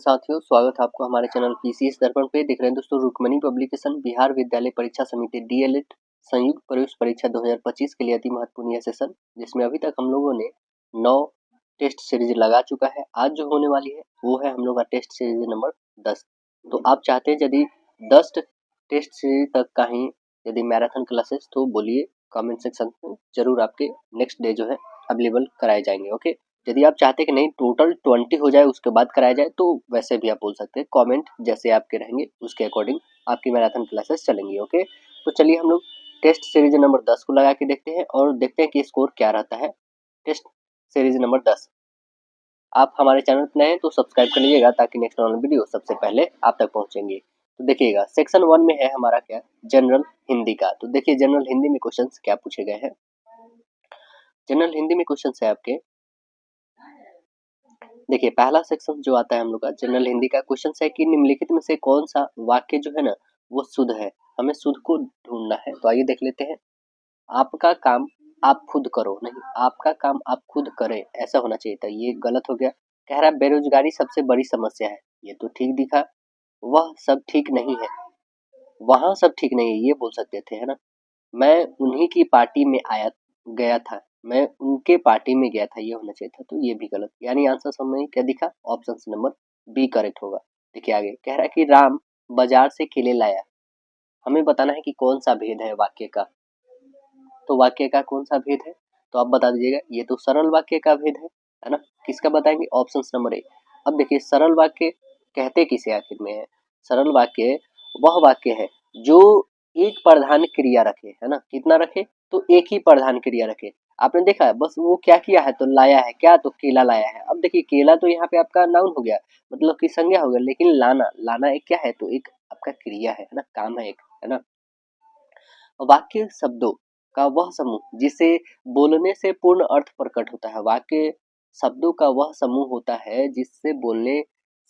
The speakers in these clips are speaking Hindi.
साथियों, स्वागत है आपको हमारे चैनल पीसीएस दर्पण पे। देख रहे हैं दोस्तों, रुक्मणी पब्लिकेशन बिहार विद्यालय परीक्षा समिति डीएलएड संयुक्त प्रवेश परीक्षा 2025 के लिए अति महत्वपूर्ण यह सेशन, जिसमें अभी तक हम लोगों ने 9 टेस्ट सीरीज लगा चुका है। आज जो होने वाली है वो है हम लोग का टेस्ट सीरीज नंबर 10। तो आप चाहते हैं यदि 10 टेस्ट सीरीज तक का ही यदि मैराथन क्लासेस, तो बोलिए कमेंट सेक्शन में, जरूर आपके नेक्स्ट डे जो है अवेलेबल कराए जाएंगे। ओके, यदि आप चाहते हैं कि नहीं टोटल 20 हो जाए उसके बाद कराया जाए, तो वैसे भी आप बोल सकते हैं। कमेंट जैसे आपके रहेंगे उसके अकॉर्डिंग आपकी मैराथन क्लासेस चलेंगी। ओके, तो चलिए हम लोग टेस्ट सीरीज नंबर 10 को लगा के देखते हैं और देखते हैं कि स्कोर क्या रहता है टेस्ट सीरीज नंबर 10। आप हमारे चैनल पर नए हैं तो सब्सक्राइब कर लीजिएगा ताकि नेक्स्ट वाला वीडियो सबसे पहले आप तक पहुंचेंगे। तो देखिएगा, सेक्शन 1 में है हमारा क्या, जनरल हिंदी का। तो देखिए जनरल हिंदी में क्वेश्चन क्या पूछे गए हैं। जनरल हिंदी में क्वेश्चन है आपके, देखिए पहला सेक्शन जो आता है हम लोग का जनरल हिंदी का क्वेश्चन है कि निम्नलिखित में से कौन सा वाक्य जो है ना वो शुद्ध है। हमें शुद्ध को ढूंढना है। तो आइए देख लेते हैं। आपका काम आप खुद करो, नहीं आपका काम आप खुद करें, ऐसा होना चाहिए था, ये गलत हो गया। कह रहा है बेरोजगारी सबसे बड़ी समस्या है, ये तो ठीक दिखा। वह सब ठीक नहीं है, वहाँ सब ठीक नहीं है, ये बोल सकते थे, है ना। मैं उन्हीं की पार्टी में गया था, मैं उनके पार्टी में गया था, ये होना चाहिए था, तो ये भी गलत। यानी आंसर समझ क्या दिखा, ऑप्शन नंबर बी करेक्ट होगा। देखिए आगे कह रहा है कि राम बाजार से केले लाया। हमें बताना है कि कौन सा भेद है वाक्य का। तो वाक्य का कौन सा भेद है, तो आप बता दीजिएगा। ये तो सरल वाक्य का भेद है ना। किसका बताएंगे, ऑप्शन नंबर ए। अब देखिए सरल वाक्य कहते किसे आखिर में है। सरल वाक्य वह वाक्य है जो एक प्रधान क्रिया रखे, है ना। कितना रखे, तो एक ही प्रधान क्रिया रखे। आपने देखा है बस वो क्या किया है, तो लाया है क्या, तो केला लाया है। अब देखिए केला तो यहाँ पे आपका नाउन हो गया, मतलब कि संज्ञा हो गया, लेकिन लाना एक क्या है, तो एक आपका क्रिया है ना, काम है एक, है ना। वाक्य शब्दों का वह समूह जिसे बोलने से पूर्ण अर्थ प्रकट होता है। वाक्य शब्दों का वह समूह होता है जिससे बोलने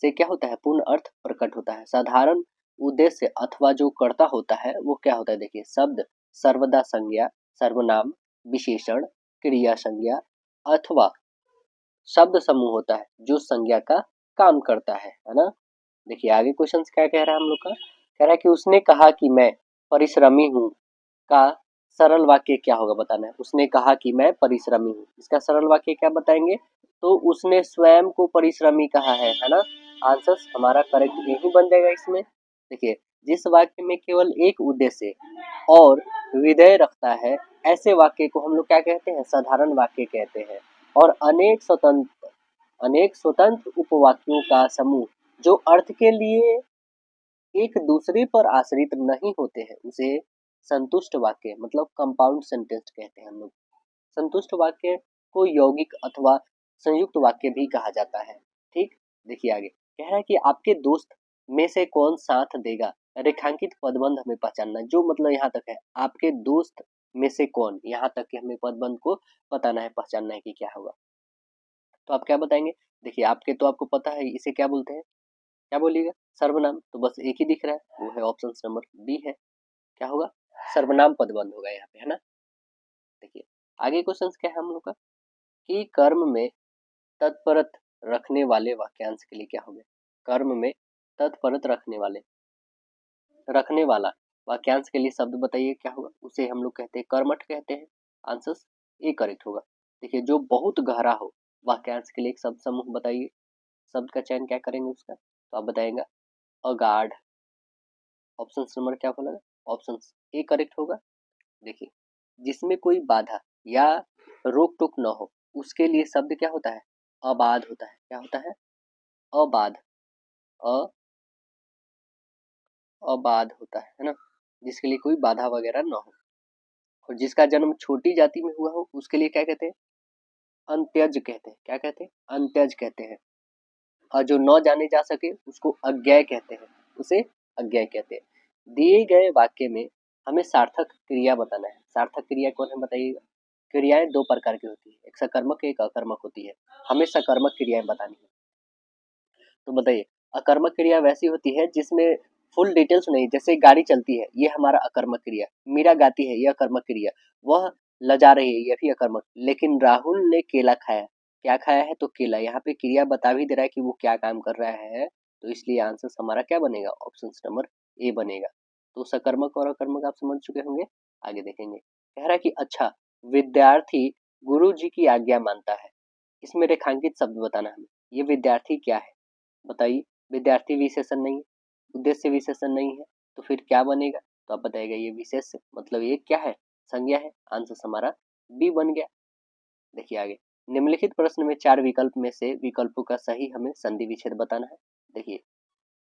से क्या होता है, पूर्ण अर्थ प्रकट होता है। साधारण उद्देश्य अथवा जो कर्ता होता है वो क्या होता है। देखिए शब्द सर्वदा संज्ञा, सर्वनाम, विशेषण, क्रिया संज्ञा अथवा शब्द समूह होता है जो संज्ञा का काम करता है ना। देखिए आगे क्वेश्चन क्या कह रहा है हम लोग का, कह रहा है कि उसने कहा कि मैं परिश्रमी हूँ का सरल वाक्य क्या होगा, बताना है। उसने कहा कि मैं परिश्रमी हूँ, इसका सरल वाक्य क्या बताएंगे, तो उसने स्वयं को परिश्रमी कहा है ना। आंसर हमारा करेक्ट यही बन जाएगा इसमें। देखिए जिस वाक्य में केवल एक उद्देश्य और विधेय रखता है, ऐसे वाक्य को हम लोग क्या कहते हैं, साधारण वाक्य कहते हैं। और अनेक स्वतंत्र उपवाक्यों का समूह जो अर्थ के लिए एक दूसरे पर आश्रित नहीं होते हैं, उसे संतुष्ट वाक्य मतलब कंपाउंड सेंटेंस कहते हैं हम लोग। संतुष्ट वाक्य को यौगिक अथवा संयुक्त वाक्य भी कहा जाता है। ठीक, देखिए आगे कह रहा है कि आपके दोस्त में से कौन साथ देगा। रेखांकित पदबंध हमें पहचानना, जो मतलब यहाँ तक है आपके दोस्त में से कौन, यहाँ तक कि हमें पदबंध को बताना है, पहचानना है कि क्या होगा। तो आप क्या बताएंगे, देखिए आपके तो आपको पता है इसे क्या बोलते हैं, क्या बोलिएगा, सर्वनाम। तो बस एक ही दिख रहा है, वो है ऑप्शन नंबर बी है। क्या होगा, सर्वनाम पदबंध होगा यहाँ पे, है ना। देखिए आगे क्वेश्चन क्या है हम लोग का, कि कर्म में तत्परत रखने वाले वाक्यांश के लिए क्या हो गया। कर्म में तत्परत रखने वाला वाक्यांश के लिए शब्द बताइए क्या होगा। उसे हम लोग कहते हैं कर्मठ कहते हैं। आंसर ए करेक्ट होगा। देखिए जो बहुत गहरा हो, वाक्यांश के लिए एक शब्द समूह बताइए। शब्द का चयन क्या करेंगे उसका, तो आप बताएंगे अगाढ़। ऑप्शन नंबर क्या बोला, ऑप्शन ए करेक्ट होगा। देखिए जिसमें कोई बाधा या रोक टोक न हो, उसके लिए शब्द क्या होता है, अबाध होता है। क्या होता है, अबाध, अबाध होता है ना, जिसके लिए कोई बाधा वगैरह न हो। और जिसका जन्म छोटी जाति में हुआ हो उसके लिए क्या कहते हैं, अंत्यज कहते हैं। क्या कहते हैं, अंत्यज कहते हैं। और जो न जाने जा सके उसको अज्ञेय कहते हैं, उसे अज्ञेय कहते हैं। दिए गए वाक्य में हमें सार्थक क्रिया बताना है। सार्थक क्रिया कौन है बताइएगा। क्रियाएं दो प्रकार की होती है, एक सकर्मक एक अकर्मक होती है। हमें सकर्मक क्रियाएं बतानी है। तो बताइए, अकर्मक क्रिया वैसी होती है जिसमें फुल डिटेल्स नहीं, जैसे गाड़ी चलती है ये हमारा अकर्मक क्रिया, मीरा गाती है ये अकर्मक क्रिया, वह लजा रही है ये भी अकर्मक। लेकिन राहुल ने केला खाया, क्या खाया है, तो केला। यहाँ पे क्रिया बता भी दे रहा है कि वो क्या काम कर रहा है, तो इसलिए आंसर हमारा क्या बनेगा, ऑप्शन नंबर ए बनेगा। तो सकर्मक और अकर्मक आप समझ चुके होंगे, आगे देखेंगे। कह रहा है कि अच्छा, विद्यार्थी गुरु जी की आज्ञा मानता है, इसमें रेखांकित शब्द बताना हमें। ये विद्यार्थी क्या है बताइए, विद्यार्थी विशेषण नहीं है, उद्देश्य विशेषण नहीं है, तो फिर क्या बनेगा, तो आप बताइएगा ये विशेष मतलब ये क्या है, संज्ञा है। आंसर हमारा बी बन गया। देखिए आगे, निम्नलिखित प्रश्न में 4 विकल्प में से विकल्पों का सही हमें संधि विच्छेद बताना है। देखिए,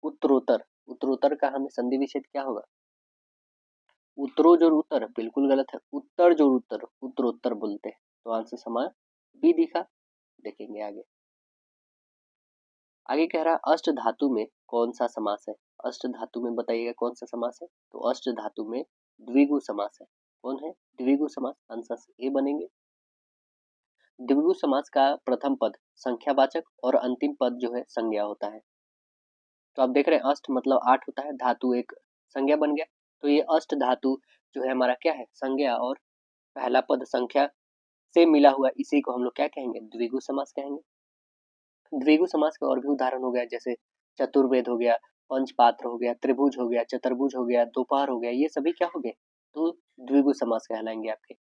उत्तरोत्तर, उत्तरोत्तर का हमें संधि विच्छेद क्या होगा, उत्तरो जो उत्तर बिल्कुल गलत है, उत्तर जो उत्तर उत्तरोत्तर बोलते हैं, तो आंसर हमारा बी दिखा। देखेंगे आगे, आगे कह रहा है अष्ट धातु में कौन सा समास है, अष्ट धातु में बताइएगा कौन सा समास है, तो अष्ट धातु में द्विगु समास है। कौन है द्विगु समास, आंसर ए बनेंगे। द्विगु समास का प्रथम पद संख्यावाचक और अंतिम पद जो है संज्ञा होता है। तो आप देख रहे हैं अष्ट मतलब 8 होता है, धातु एक संज्ञा बन गया, तो ये अष्ट धातु जो है हमारा क्या है, संज्ञा, और पहला पद संख्या से मिला हुआ, इसी को हम लोग क्या कहेंगे, द्विगु समास कहेंगे। द्विगु समास के और भी उदाहरण हो गया, जैसे चतुर्वेद हो गया, पंचपात्र हो गया, त्रिभुज हो गया, चतुर्भुज हो गया, दोपहर हो गया, ये सभी क्या हो गए, तो द्विगु समास कहलाएंगे आपके।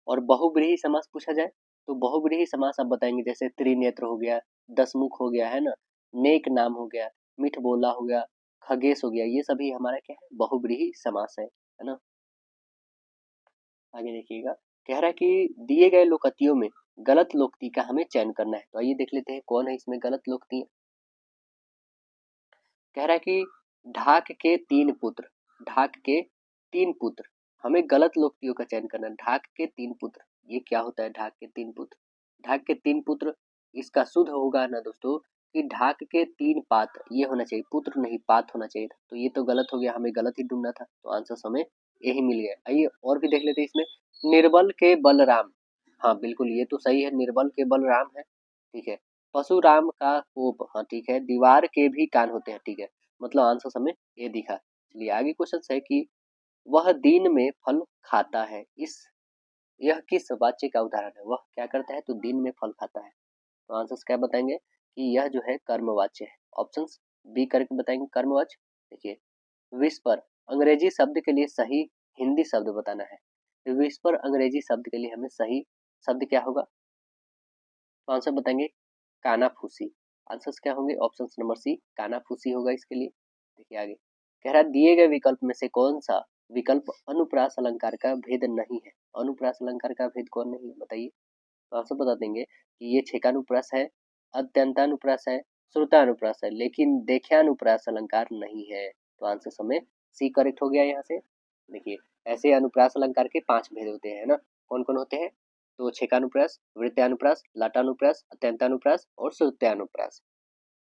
और बहुब्रीहि समास पूछा जाए तो बहुब्रीहि समास आप बताएंगे, जैसे त्रिनेत्र हो गया, दसमुख हो गया, है ना, नेक नाम हो गया, मिठ बोला हो गया, खगेश हो गया, ये सभी हमारा क्या है, बहुब्रीहि समास है ना। आगे देखिएगा, कह रहा है कि दिए गए लोकतियों में गलत लोकति का हमें चयन करना है। तो आइए देख लेते हैं कौन है इसमें गलत लोकति। कह रहा है कि ढाक के 3 पुत्र, ढाक के 3 पुत्र, हमें गलत लोकतियों का चयन करना है। ढाक के 3 पुत्र, ये क्या होता है ढाक के 3 पुत्र, ढाक के 3 पुत्र, इसका शुद्ध होगा ना दोस्तों कि ढाक के 3 पात, ये होना चाहिए, पुत्र नहीं पात होना चाहिए था, तो ये तो गलत हो गया, हमें गलत ही ढूंढना था, तो आंसर हमें यही मिल गया। आइए और भी देख लेते हैं इसमें, निर्बल के बलराम, हाँ बिल्कुल ये तो सही है, निर्बल के बलराम है, ठीक है। परशुराम का कोप, हाँ ठीक है, दीवार के भी कान होते हैं, ठीक है, मतलब आंसर हमें ये दिखा। चलिए आगे क्वेश्चन है कि वह दिन में फल खाता है, इस यह किस वाक्य का उदाहरण है, वह क्या करता है तो दिन में फल खाता है, तो आंसर क्या बताएंगे कि यह जो है कर्मवाच्य है। ऑप्शन बी करके बताएंगे कर्मवाच्य। देखिए, विस्पर अंग्रेजी शब्द के लिए सही हिंदी शब्द बताना है। विस्पर अंग्रेजी शब्द के लिए हमें सही शब्द क्या होगा, तो आंसर बताएंगे कानाफूसी। आंसर्स क्या होंगे, ऑप्शन नंबर सी कानाफूसी होगा इसके लिए। देखिए आगे, कह रहा है दिए गए विकल्प में से कौन सा विकल्प अनुप्रास अलंकार का भेद नहीं है, अनुप्रास अलंकार का भेद कौन नहीं है बताइए, तो आंसर बता देंगे कि ये छेकानुप्रास है, अत्यंतानुप्रास है, श्रुतानुप्रास है, लेकिन देख्यानुप्रास अलंकार नहीं है, तो आंसर हमें सी करेक्ट हो गया यहाँ से। देखिए, ऐसे अनुप्रास अलंकार के 5 भेद होते हैं ना, कौन कौन होते हैं, तो छेकानुप्रास, वृत्यानुप्रास, लाटानुप्रास, अत्यंतानुप्रास और श्रुत्यानुप्रास।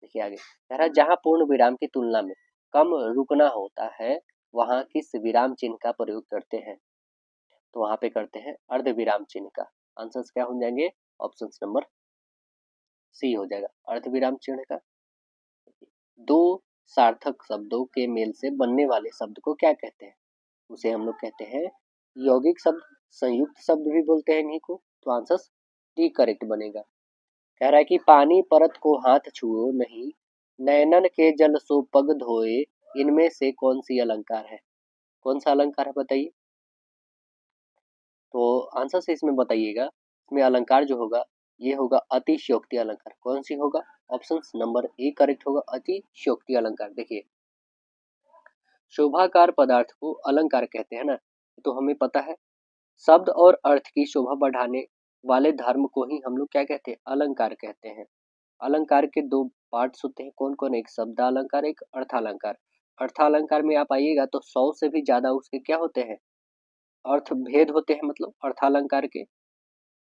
देखिए आगे, कह रहा है जहाँ पूर्ण विराम की तुलना में कम रुकना होता है वहाँ किस विराम चिन्ह का प्रयोग करते हैं, तो वहाँ पे करते हैं अर्ध विराम चिन्ह का। आंसर्स क्या हो जाएंगे, ऑप्शन नंबर सी हो जाएगा, अर्ध विराम चिन्ह का। दो सार्थक शब्दों के मेल से बनने वाले शब्द को क्या कहते हैं, उसे हम लोग कहते हैं यौगिक शब्द, संयुक्त शब्द भी बोलते हैं इन्हीं को, तो आंसर डी करेक्ट बनेगा। कह रहा है कि पानी परत को हाथ छुओ नहीं, नैनन के जल सो पग धोए, इनमें से कौन सी अलंकार है, कौन सा अलंकार है बताइए, तो आंसर से इसमें बताइएगा, इसमें अलंकार जो होगा ये होगा अतिशयोक्ति अलंकार। कौन सी होगा, ऑप्शन नंबर ए करेक्ट होगा, अतिशयोक्ति अलंकार। देखिए, शोभाकार पदार्थ को अलंकार कहते हैं ना, तो हमें पता है शब्द और अर्थ की शोभा बढ़ाने वाले धर्म को ही हम लोग क्या कहते हैं, अलंकार कहते हैं। अलंकार के 2 पार्ट्स होते हैं, कौन कौन, एक शब्दालंकार, एक अर्थालंकार। अर्थालंकार में आप आइएगा तो 100 से भी ज्यादा उसके क्या होते हैं, अर्थ भेद होते हैं, मतलब अर्थालंकार के।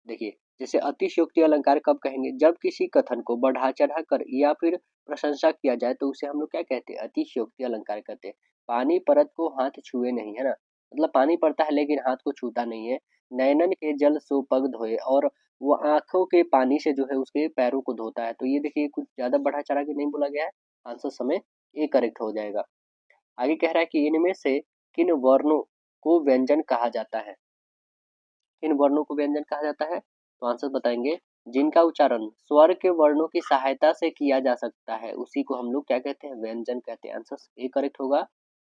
देखिए, जैसे अतिशयोक्ति अलंकार कब कहेंगे, जब किसी कथन को बढ़ा चढ़ा कर या फिर प्रशंसा किया जाए तो उसे हम लोग क्या कहते हैं, अतिशयोक्ति अलंकार कहते हैं। पानी परत को हाथ छुए नहीं, है ना, मतलब पानी पड़ता है लेकिन हाथ को छूता नहीं है। नैनन के जल सो पग धोए, और वो आंखों के पानी से जो है उसके पैरों को धोता है, तो ये देखिए कुछ ज्यादा बढ़ा चढ़ा के नहीं बोला गया है, आंसर समय ए करेक्ट हो जाएगा। आगे कह रहा है कि इनमें से किन वर्णों को व्यंजन कहा जाता है, किन वर्णों को व्यंजन कहा जाता है, तो आंसर बताएंगे जिनका उच्चारण स्वर के वर्णों की सहायता से किया जा सकता है उसी को हम लोग क्या कहते हैं, व्यंजन कहते हैं। आंसर ए करेक्ट होगा।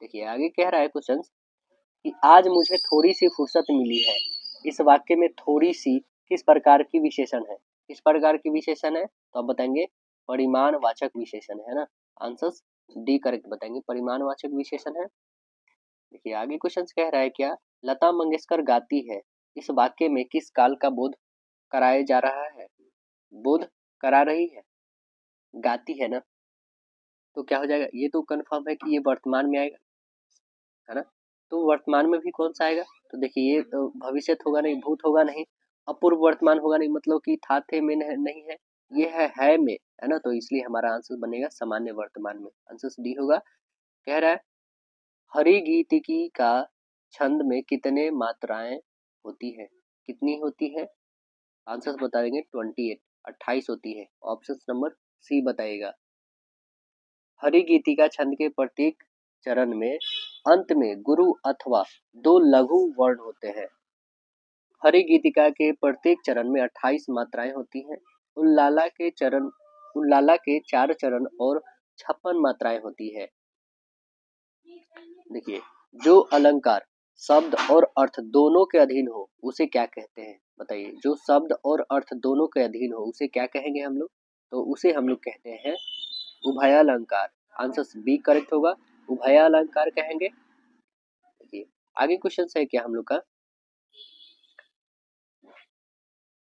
देखिए आगे कह रहा है क्वेश्चन कि आज मुझे थोड़ी सी फुर्सत मिली है। इस वाक्य में थोड़ी सी किस प्रकार की विशेषण है, किस प्रकार की विशेषण है, तो आप बताएंगे परिमाणवाचक विशेषण है ना। आंसर डी करेक्ट बताएंगे, परिमाणवाचक विशेषण है। देखिए आगे क्वेश्चन कह रहा है क्या, लता मंगेशकर गाती है, इस वाक्य में किस काल का बोध कराया जा रहा है, बोध करा रही है, गाती है ना, तो क्या हो जाएगा, ये तो कंफर्म है कि ये वर्तमान में आएगा, है ना। तो वर्तमान में भी कौन सा आएगा, तो देखिए ये तो भविष्य होगा नहीं, भूत होगा नहीं, अपूर्व वर्तमान होगा नहीं, मतलब कि था थे में नहीं है, ये है में, है ना। तो इसलिए हमारा आंसर बनेगा सामान्य वर्तमान में। आंसर डी होगा। कह रहा है हरिगीतिकी का छंद में कितने मात्राएं होती है, कितनी होती है, आंसर बता देंगे 28, 28 होती है। ऑप्शन नंबर सी बताइएगा। हरिगीतिका छंद के प्रत्येक चरण में अंत में गुरु अथवा दो लघु वर्ण होते हैं। हरिगीतिका के प्रत्येक चरण में 28 मात्राएं होती हैं। उल्लाला के 4 चरण और 56 मात्राएं होती है। देखिए जो अलंकार शब्द और अर्थ दोनों के अधीन हो उसे क्या कहते हैं, बताइए। जो शब्द और अर्थ दोनों के अधीन हो उसे क्या कहेंगे हम लोग, तो उसे हम लोग कहते हैं उभयालंकार। आंसर बी करेक्ट होगा, उभयालंकार कहेंगे। देखिए आगे क्वेश्चन है क्या हम लोग का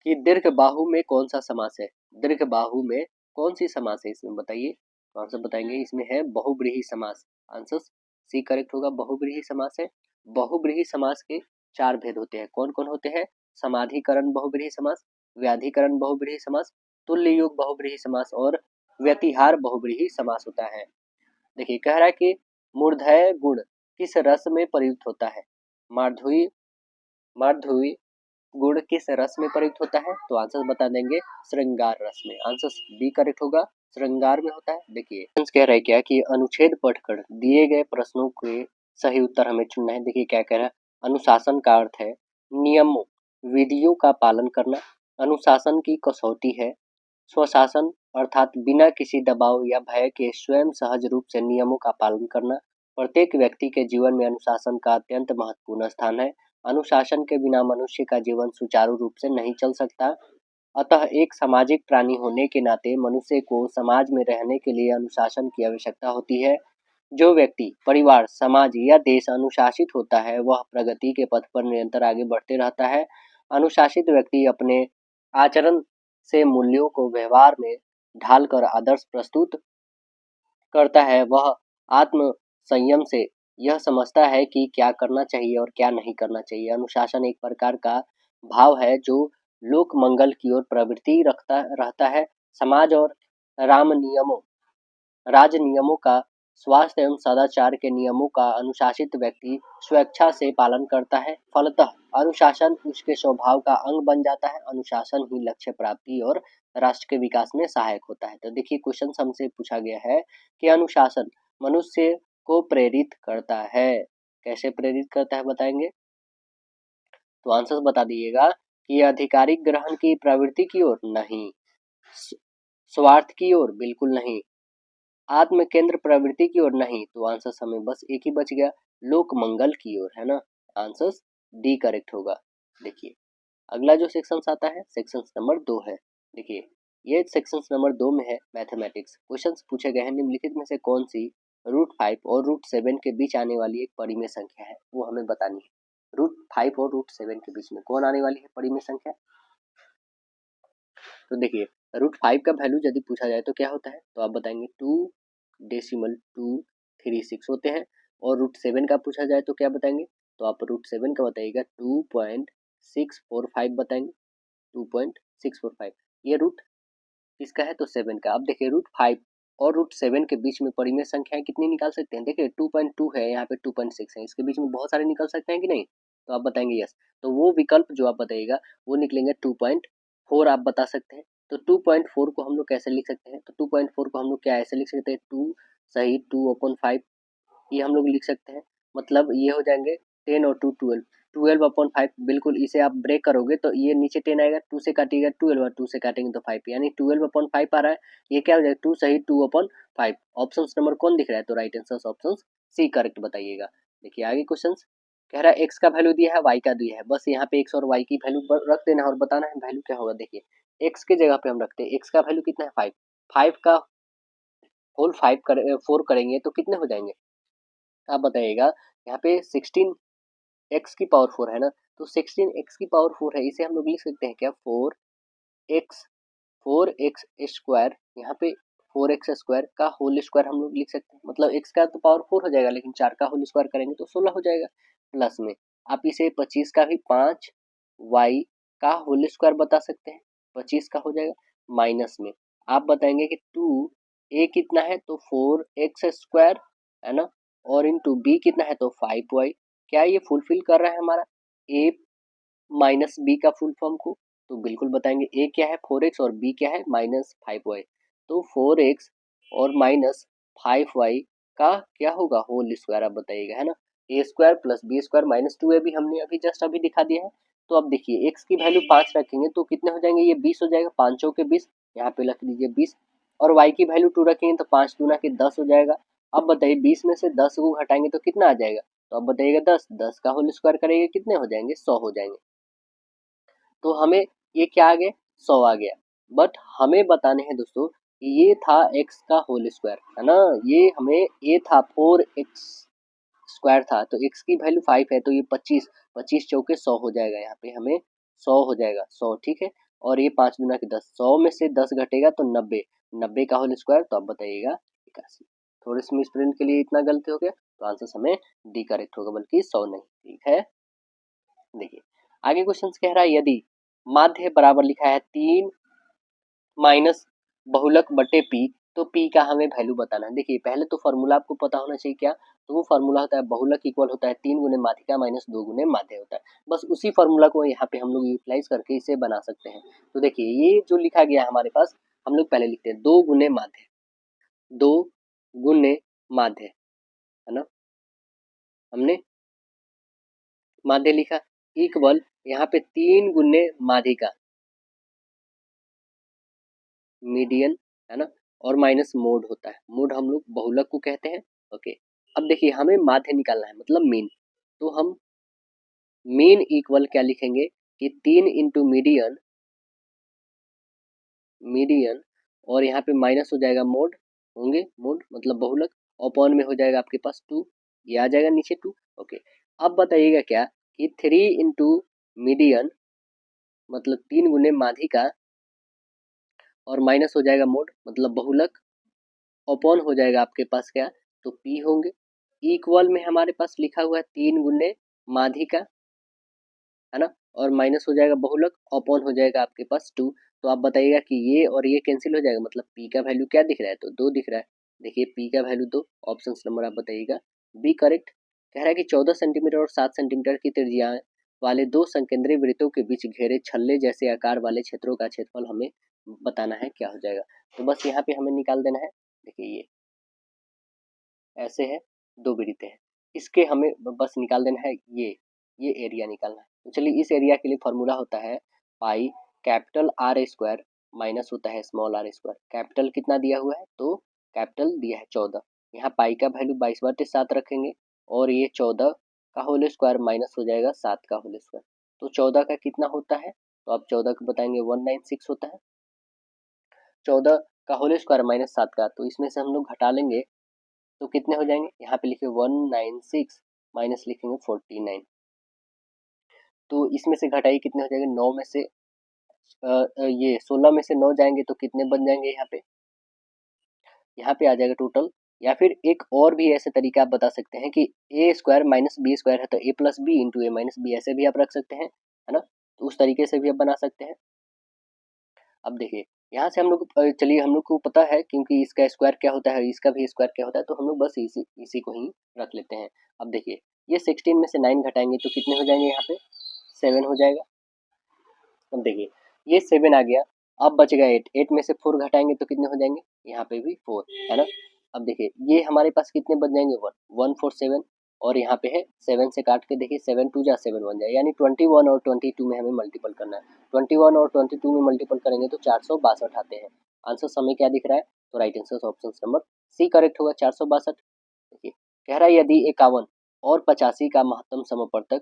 कि दीर्घ बाहु में कौन सा समास है, दीर्घ बाहु में कौन सी समास है इसमें बताइए, तो आंसर बताएंगे इसमें है बहुब्रीहि समास। आंसर सी करेक्ट होगा, बहुब्रीहि समास है। बहुब्रीहि समास के 4 भेद होते हैं, कौन कौन होते हैं, समाधिकरण बहुब्रीहि समास, व्याधिकरण बहुब्रीहि समास, तुल्य योग बहुब्रीहि समास और व्यतिहार बहुब्रीहि समास होता है। देखिए कह रहा है कि मूर्धन्य गुण किस रस में प्रयुक्त होता है, माधुर्य माधुर्य गुण किस रस में प्रयुक्त होता है, तो आंसर बता देंगे श्रृंगार रस में। आंसर बी करेक्ट होगा, श्रृंगार में होता है। देखिए कह रहा है क्या कि अनुच्छेद पढ़कर दिए गए प्रश्नों के सही उत्तर हमें चुनना है। देखिए क्या कह रहा है, अनुशासन का अर्थ है नियमों विधियों का पालन करना, अनुशासन की कसौटी है। स्वशासन अर्थात बिना किसी दबाव या भय के स्वयं सहज रूप से नियमों का पालन करना। प्रत्येक व्यक्ति के जीवन में अनुशासन का अत्यंत महत्वपूर्ण स्थान है। अनुशासन के बिना मनुष्य का जीवन सुचारू रूप से नहीं चल सकता। अतः एक सामाजिक प्राणी होने के नाते मनुष्य को समाज में रहने के लिए अनुशासन की आवश्यकता होती है। जो व्यक्ति परिवार समाज या देश अनुशासित होता है वह प्रगति के पथ पर निरंतर आगे बढ़ते रहता है। अनुशासित व्यक्ति अपने आचरण से मूल्यों को व्यवहार में ढालकर आदर्श प्रस्तुत करता है। वह आत्म संयम से यह समझता है कि क्या करना चाहिए और क्या नहीं करना चाहिए। अनुशासन एक प्रकार का भाव है जो लोक मंगल की ओर प्रवृत्ति रखता रहता है। समाज और राम नियमों राज नियमों का स्वास्थ्य एवं सदाचार के नियमों का अनुशासित व्यक्ति स्वेच्छा से पालन करता है। फलतः अनुशासन उसके स्वभाव का अंग बन जाता है। अनुशासन ही लक्ष्य प्राप्ति और राष्ट्र के विकास में सहायक होता है। तो देखिए क्वेश्चन हमसे पूछा गया है कि अनुशासन मनुष्य को प्रेरित करता है, कैसे प्रेरित करता है बताएंगे, तो आंसर बता दीजिएगा कि आधिकारिक ग्रहण की प्रवृत्ति की ओर नहीं, स्वार्थ की ओर बिल्कुल नहीं, आत्म केंद्र प्रवृत्ति की ओर नहीं, तो आंसर हमें बस एक ही बच गया, लोक मंगल की ओर, है ना। आंसर डी करेक्ट होगा। देखिए अगला जो सेक्शन आता है सेक्शन नंबर 2 है। देखिए ये सेक्शन नंबर 2 में है मैथमेटिक्स। क्वेश्चंस पूछे गए हैं निम्नलिखित में से कौन सी √5 और √7 के बीच आने वाली एक परिमेय संख्या है, वो हमें बतानी है। √5 और √7 के बीच में कौन आने वाली है परिमेय संख्या, तो देखिए √5 का वैल्यू यदि पूछा जाए तो क्या होता है, तो आप बताएंगे 2.236 होते हैं। और √7 का पूछा जाए तो क्या बताएंगे, तो आप √7 का बताइएगा 2.645 बताएंगे, 2.645। ये रूट किसका है, तो 7 का। अब देखिए √5 और √7 के बीच में परिमेय संख्याएं कितनी निकाल सकते हैं, देखिए 2.2 है, यहाँ पे 2.6 है, इसके बीच में बहुत सारे निकल सकते हैं कि नहीं, तो आप बताएंगे यस। तो वो विकल्प जो आप बताइएगा वो निकलेंगे 2.4 आप बता सकते हैं। तो 2.4 को हम लोग कैसे लिख सकते हैं, तो 2.4 को हम लोग क्या ऐसे लिख सकते हैं, 2 सही 2/5 ये हम लोग लिख सकते हैं। मतलब ये हो जाएंगे 10 और 2 12, 12/5 बिल्कुल इसे आप ब्रेक करोगे तो ये नीचे 10 आएगा, 2 से काटिएगा 12 और 2 से काटेंगे तो 5, यानी 12/5 आ रहा है। ये क्या हो जाएगा 2 सही 2/5। ऑप्शन नंबर कौन दिख रहा है, तो right answer option C correct बताइएगा। देखिए आगे क्वेश्चन कह रहा है एक्स का वैल्यू दिया है, वाई का दिया है, बस यहाँ पे एक्स और वाई की वैल्यू रख देना है और बताना है वैल्यू क्या होगा। देखिए एक्स की जगह पे हम रखते हैं, एक्स का वैल्यू कितना है 5, 5 का होल 4 करेंगे तो कितने हो जाएंगे आप बताइएगा। यहाँ पे 16 एक्स की पावर 4 है ना, तो 16 एक्स की पावर 4 है, इसे हम लोग लिख सकते हैं क्या 4x स्क्वायर, यहाँ पे 4x स्क्वायर का होल स्क्वायर हम लोग लिख सकते हैं, मतलब x का तो पावर 4 हो जाएगा लेकिन 4 का होल स्क्वायर करेंगे तो 16 हो जाएगा। प्लस में आप इसे 25 का भी 5 y का होल स्क्वायर बता सकते हैं, 25 का हो जाएगा। माइनस में आप बताएंगे कि 2a कितना है तो 4x स्क्वायर है ना, और इंटू b कितना है तो 5y। क्या ये फुलफिल कर रहा है हमारा a माइनस बी का फुल फॉर्म को, तो बिल्कुल बताएंगे ए क्या है 4x और बी क्या है -5y। तो 4x और -5y का क्या होगा होल स्क्वायर, आप बताइएगा है ना। A square plus B square -2a भी हमने अभी जस्ट अभी दिखा दिया है। तो अब देखिए एक्स की वैल्यू 5 रखेंगे तो कितने हो जाएंगे, ये 20 हो जाएगा, 5 चौके 20, यहाँ पे लिख दीजिए 20। और y की वैल्यू 2 रखेंगे तो 5 दूना के 10 हो जाएगा। अब बताइए 20 में से 10 को घटाएंगे तो कितना आ जाएगा, तो अब बताइएगा 10, 10 का होल स्क्वायर करेंगे कितने हो जाएंगे 100 हो जाएंगे। तो हमें ये क्या आ गया 100 आ गया। बट हमें बताने हैं दोस्तों ये था x का होल स्क्वायर है ना, ये हमें ये था 4x स्क्वायर था, तो x की वैल्यू 5 है तो ये 25, 25 चौके 100 हो जाएगा, यहाँ पे हमें 100 हो जाएगा 100 ठीक है। और ये 5 गुना के 10, 100 में से 10 घटेगा तो 90, 90 का होल स्क्वायर, तो आप बताइएगा 81। थोड़ी सी मिसप्रिंट के लिए इतना गलती हो गया तो आंसर हमें डी करेक्ट होगा, बल्कि 100 नहीं, ठीक है। देखिए आगे क्वेश्चन कह रहा है यदि माध्य बराबर लिखा है 3 माइनस बहुलक बटे पी, तो पी का हमें वैल्यू बताना है। देखिए पहले तो फॉर्मूला आपको पता होना चाहिए क्या, तो वो फॉर्मूला होता है बहुलक इक्वल होता है 3 गुने माध्यिका माइनस 2 गुने माध्य होता है। बस उसी फॉर्मूला को यहाँ पे हम लोग यूटिलाइज करके इसे बना सकते हैं। तो देखिए ये जो लिखा गया है हमारे पास, हम लोग पहले लिखते हैं 2 गुने माध्य, 2 गुने माध्य है ना, हमने माध्य लिखा इक्वल यहाँ पे 3 गुने माध्यिका मीडियन है ना, और माइनस मोड होता है, मोड हम लोग बहुलक को कहते हैं। ओके अब देखिए हमें माध्य निकालना है मतलब मीन, तो हम मीन इक्वल क्या लिखेंगे कि 3 इंटू मीडियन, मीडियन और यहाँ पे माइनस हो जाएगा मोड, होंगे मोड मतलब बहुलक, अपॉन में हो जाएगा आपके पास 2, ये आ जाएगा नीचे 2। ओके अब बताइएगा क्या कि 3 इंटू मीडियन मतलब 3 गुने माध्यिका और माइनस हो जाएगा मोड मतलब बहुलक, अपॉन हो जाएगा आपके पास क्या तो पी होंगे, इक्वल में हमारे पास लिखा हुआ है 3 गुने माध्यिका है ना, और माइनस हो जाएगा बहुलक, अपॉन हो जाएगा आपके पास 2। तो आप बताइएगा कि ये और ये कैंसिल हो जाएगा, मतलब पी का वैल्यू क्या दिख रहा है तो 2 दिख रहा है। देखिए पी का वैल्यू 2, ऑप्शन नंबर आप बताइएगा बी करेक्ट। कह रहा है कि 14 सेंटीमीटर और 7 सेंटीमीटर की त्रिज्या वाले दो संकेंद्रीय वृत्तों के बीच घेरे छल्ले जैसे आकार वाले क्षेत्रों का क्षेत्रफल हमें बताना है क्या हो जाएगा। तो बस यहाँ पे हमें निकाल देना है। देखिए ये ऐसे है, दो वृत्त है, इसके हमें बस निकाल देना है ये एरिया निकालना है। तो चलिए इस एरिया के लिए फॉर्मूला होता है pi capital R square minus होता है स्मॉल आर स्क्वायर। कैपिटल कितना दिया हुआ है तो कैपिटल दिया है 14, यहाँ पाई का वैल्यू 22/7 रखेंगे और ये 14 का होल स्क्वायर माइनस हो जाएगा 7 का होल स्क्वायर। तो 14 का कितना होता है तो आप 14 को बताएंगे 196 होता है, 14 का होल स्क्वायर माइनस 7 का, तो इसमें से हम लोग घटा लेंगे तो कितने हो जाएंगे, यहाँ पे लिखे 196 माइनस लिखेंगे 49, तो इसमें से घटाइए कितने हो जाएंगे 9 में से ये 16 में से 9 जाएंगे तो कितने बन जाएंगे, यहाँ पे आ जाएगा टोटल। या फिर एक और भी ऐसे तरीका आप बता सकते हैं कि ए स्क्वायर माइनस बी स्क्वायर है तो ए प्लस बी इंटू ए माइनस बी, ऐसे भी आप रख सकते हैं है ना, तो उस तरीके से भी आप बना सकते हैं। अब देखिए यहाँ से हम लोग चलिए हम लोग को पता है क्योंकि इसका स्क्वायर क्या होता है इसका भी स्क्वायर क्या होता है, तो हम लोग बस इसी को ही रख लेते हैं। अब देखिए ये 16 में से 9 घटाएंगे तो कितने हो जाएंगे, यहाँ पे 7 हो जाएगा। अब देखिए ये 7 आ गया, अब बचेगा 8, 8 में से 4 घटाएंगे तो कितने हो जाएंगे, यहाँ पे भी 4 है ना। अब देखिए ये हमारे पास कितने बच जाएंगे 1, 1 4 7, और यहाँ पे है 7 से काट के देखिए 7 2 जा 7 1 जाए, यानी 21 और 22 में हमें मल्टीपल करना है। 21 और 22 में मल्टीपल करेंगे तो 462 आते हैं। आंसर समय क्या दिख रहा है, तो right answer option number C correct होगा, 462। देखिए कह रहा है यदि 51 और 85 का महत्तम समवर्तक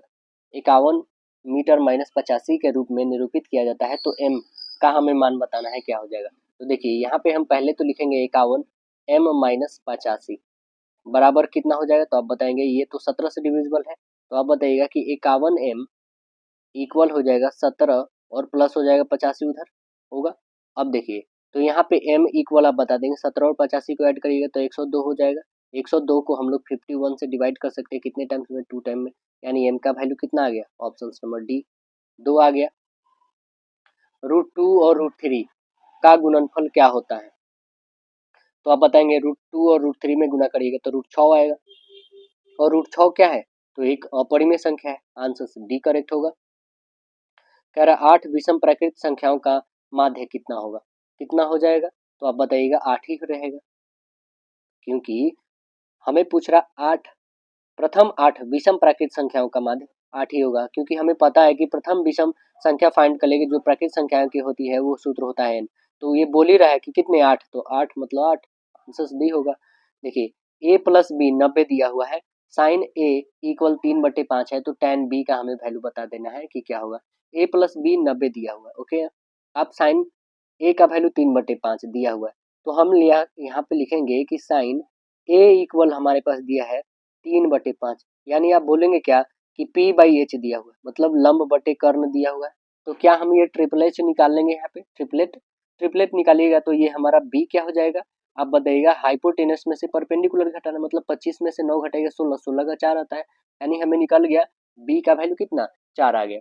51 मीटर माइनस 85 के रूप में निरूपित किया जाता है तो m का हमें मान बताना है, क्या हो जाएगा। तो देखिए यहाँ पे हम पहले तो लिखेंगे 51 m माइनस 85 बराबर कितना हो जाएगा, तो आप बताएंगे ये तो 17 से डिविजिबल है, तो आप बताइएगा कि 51 m इक्वल हो जाएगा 17 और प्लस हो जाएगा 85 उधर होगा। अब देखिए तो यहाँ पे m इक्वल आप बता देंगे 17 और 85 को ऐड करिएगा तो 102 हो जाएगा। 102 को हम लोग 51 से डिवाइड कर सकते हैं कितने टाइम्स में, 2 टाइम में, यानी m का वैल्यू कितना आ गया, ऑप्शन नंबर डी 2 आ गया। √2 और √3 का गुणनफल क्या होता है, तो आप बताएंगे √2 और √3 में गुना करिएगा तो √6 आएगा, और √6 क्या है, तो एक अपरिमेय संख्या है, आंसर डी करेक्ट होगा। कह रहा 8 विषम प्राकृत संख्याओं का माध्य कितना होगा, कितना हो जाएगा, तो आप बताइएगा 8 ही रहेगा, क्योंकि हमें पूछ रहा 8 प्रथम 8 विषम प्राकृत संख्याओं का माध्य 8 ही होगा, क्योंकि हमें पता है कि प्रथम विषम संख्या फाइंड कर लेंगे जो प्राकृत संख्याओं की होती है वो सूत्र होता है n, तो ये बोल ही रहा है कि कितने 8, तो 8 मतलब 8, आंसर डी होगा। देखिए a प्लस बी 90 दिया हुआ है, साइन a इक्वल 3/5 है, तो tan b का हमें वैल्यू बता देना है कि क्या होगा। a प्लस बी 90 दिया हुआ है, ओके, आप साइन a का वैल्यू 3/5 दिया हुआ है, तो हम लिया यहाँ पे लिखेंगे कि साइन a इक्वल हमारे पास दिया है 3/5, यानी आप बोलेंगे क्या कि p/h दिया हुआ है, मतलब लंब बटे कर्ण दिया हुआ है, तो क्या हम ये ट्रिपल एच निकाल लेंगे, यहाँ पे ट्रिपलेट निकालिएगा तो ये हमारा b क्या हो जाएगा, आप बताइएगा हाइपोटेनस में से परपेंडिकुलर घटाना, मतलब 25 में से 9 घटाएगा 16, 16 का 4 आता है, यानी हमें निकल गया b का वैल्यू कितना 4 आ गया।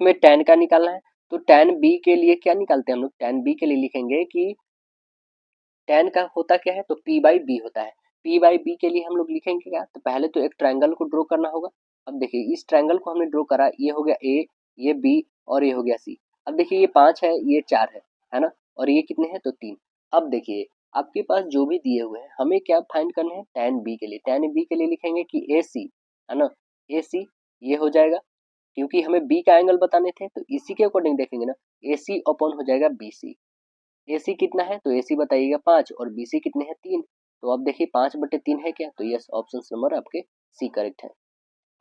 हमें tan का निकालना है, तो tan b के लिए क्या निकालते हैं हम लोग, tan b के लिए लिखेंगे कि tan का होता क्या है, तो p/b होता है, p/b के लिए हम लोग लिखेंगे क्या, तो पहले तो एक ट्रायंगल को ड्रॉ करना होगा। अब देखिए इस ट्रायंगल को हमने ड्रॉ करा, ये हो गया a, ये b और ये हो गया c। अब देखिए ये 5 है, ये 4 है ना, और ये कितने हैं, तो 3। अब देखिए आपके पास जो भी दिए हुए हैं हमें क्या फाइंड करने हैं, tan b के लिए, tan b के लिए लिखेंगे कि ac है ना, ac ये हो जाएगा, क्योंकि हमें b का एंगल बताने थे, तो इसी के अकॉर्डिंग देखेंगे ना, ac अपॉन हो जाएगा bc। AC कितना है, तो AC बताइएगा 5 और BC कितने हैं 3, तो अब देखिए 5/3 है क्या, तो यस ऑप्शन नंबर आपके सी करेक्ट है।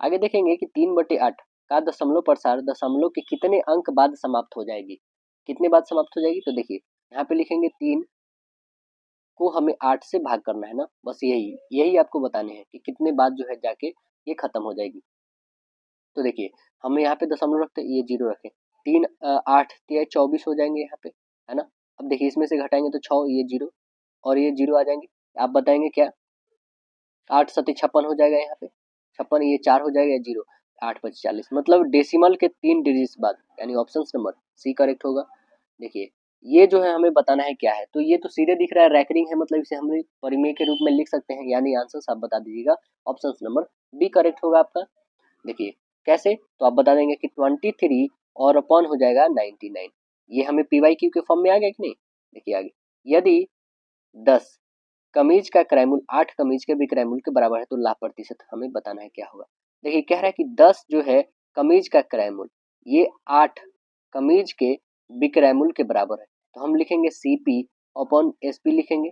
आगे देखेंगे कि 3/8 का दशमलव प्रसार दशमलव के कितने अंक बाद समाप्त हो जाएगी, कितने बाद समाप्त हो जाएगी, तो देखिए यहाँ पे लिखेंगे 3 को हमें 8 से भाग करना है ना, बस यही यही आपको बताने हैं कि कितने बाद जो है जाके ये खत्म हो जाएगी। तो देखिए हम यहाँ पे दशमलव रखते, ये 0 रखें, 3 8 24 हो जाएंगे यहाँ पे, है ना। अब देखिए इसमें से घटाएंगे तो 6, ये 0 और ये 0 आ जाएंगे, आप बताएंगे क्या, 8 7 56 हो जाएगा, यहाँ पे 56, ये 4 हो जाएगा, 0 8 5 40, मतलब डेसिमल के 3 डिजिट्स बाद, यानी ऑप्शन नंबर सी करेक्ट होगा। देखिए ये जो है हमें बताना है क्या है, तो ये तो सीधे दिख रहा है रैकरिंग है, मतलब इसे हम परिमेय के रूप में लिख सकते हैं, यानी आंसर आप बता दीजिएगा, ऑप्शन नंबर बी करेक्ट होगा आपका। देखिए कैसे, तो आप बता देंगे कि 23 और अपॉन हो जाएगा 99, ये हमें PYQ के फॉर्म में आ गया कि नहीं। देखिए आगे, यदि 10 कमीज का क्रैमुल 8 कमीज के विक्रैमुल के बराबर है तो लाभ प्रतिशत हमें बताना है क्या होगा। देखिए कह रहा है कि 10 जो है कमीज का क्रैमुल, ये 8 कमीज के विक्रैमुल के बराबर है, तो हम लिखेंगे CP अपॉन SP लिखेंगे।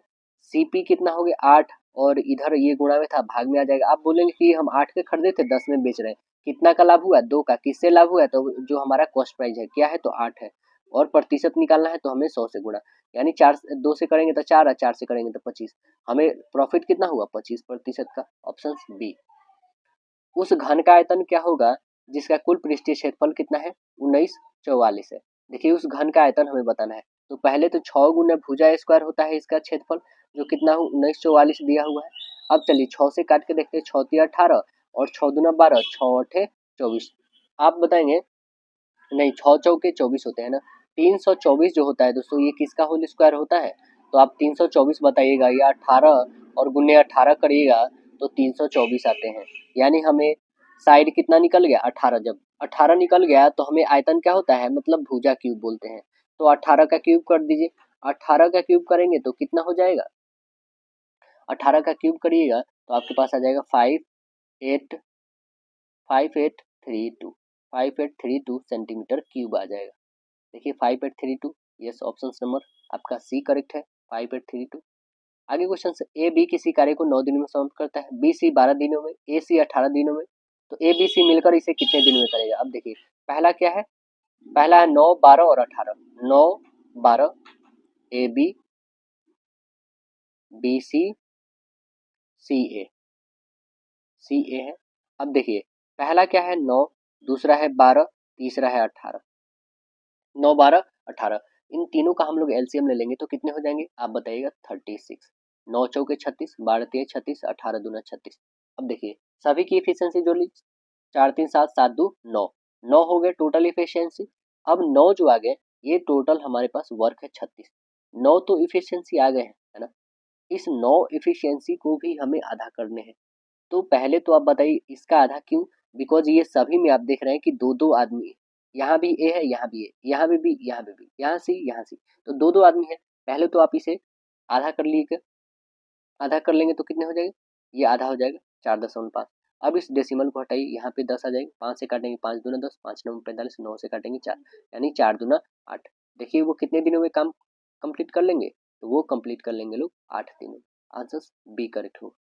CP कितना हो गया 8, और इधर ये गुणा में था भाग में आ जाएगा, आप बोलेंगे कि हम 8 के खरीदे थे 10 में बेच रहे हैं, कितना का लाभ हुआ 2 का, किससे लाभ हुआ, तो जो हमारा कॉस्ट प्राइस है क्या है, तो 8 है, और प्रतिशत निकालना है तो हमें 100 से गुणा, यानी 4 2 से करेंगे तो 4 है, 4 से करेंगे तो 25, हमें प्रॉफिट कितना हुआ 25% का, ऑप्शन बी। उस घन का आयतन क्या होगा जिसका कुल पृष्ठीय क्षेत्रफल कितना है 1944 है। देखिए उस घन का आयतन हमें बताना है, तो पहले तो 6 गुना भुजा स्क्वायर होता है इसका क्षेत्रफल, जो कितना हो 1944 दिया हुआ है। अब चलिए 6 से काट के देखते हैं, 6 3 18 और 6 दूना 12, 6 8 24, आप बताएंगे नहीं 6 चौके 24 होते हैं ना, 324 जो होता है दोस्तों ये किसका होल स्क्वायर होता है, तो आप 324 बताइएगा, या 18 और गुने 18 करिएगा तो 324 आते हैं, यानी हमें साइड कितना निकल गया 18, जब 18 निकल गया तो हमें आयतन क्या होता है, मतलब भुजा क्यूब बोलते हैं, तो 18 का क्यूब कर दीजिए, 18 का क्यूब करेंगे तो कितना हो जाएगा, 18 का क्यूब करिएगा तो आपके पास आ जाएगा 5 5832 सेंटीमीटर क्यूब आ जाएगा। देखिए 5832, यस ऑप्शन नंबर आपका सी करेक्ट है, 5832। आगे क्वेश्चन से, ए बी किसी कार्य को 9 दिनों में समाप्त करता है, बी सी 12 दिनों में, ए सी 18 दिनों में, तो ए बी सी मिलकर इसे कितने दिन में करेगा। अब देखिए पहला क्या है, पहला है 9, 12 और 18, 9, 12, ए बी, बी सी, सी ए, सी ए है। अब देखिए पहला क्या है 9, दूसरा है 12, तीसरा है 18, 9, 12, 18, इन तीनों का हम लोग एलसीएम ले लेंगे तो कितने हो जाएंगे आप बताइएगा, 36, 9 चौके 36, 12 तिया 36, 18 दूना 36। अब देखिए सभी की इफिशियंसी जो ली, 4 3 7 7 2 9, 9 हो गए टोटल इफिशियंसी। अब 9 जो आ गए ये टोटल हमारे पास वर्क है 36, 9 तो इफिशियंसी आ गए हैं, है ना। इस 9 इफिशियंसी को भी हमें आधा करने हैं। तो पहले तो आप बताइए इसका आधा क्यों, बिकॉज ये सभी में आप देख रहे हैं कि दो दो आदमी है, यहाँ भी ए है, यहाँ भी ए, यहाँ भी बी, यहाँ भी बी, यहाँ सी, यहाँ सी, तो दो दो आदमी है। पहले तो आप इसे आधा कर लीजिएगा, आधा कर लेंगे तो कितने हो जाएगा, ये आधा हो जाएगा 4.5। अब इस डेसिमल को हटाइए, यहाँ पे 10 आ जाएंगे, 5 से काटेंगे 5 दूना 10, 5 9 45, 9 से काटेंगे 4, यानी 4 दूना 8। देखिए वो कितने दिनों में काम कंप्लीट कर लेंगे, तो वो कंप्लीट कर लेंगे लोग 8 दिनों। आंसर बी करेक्ट हो।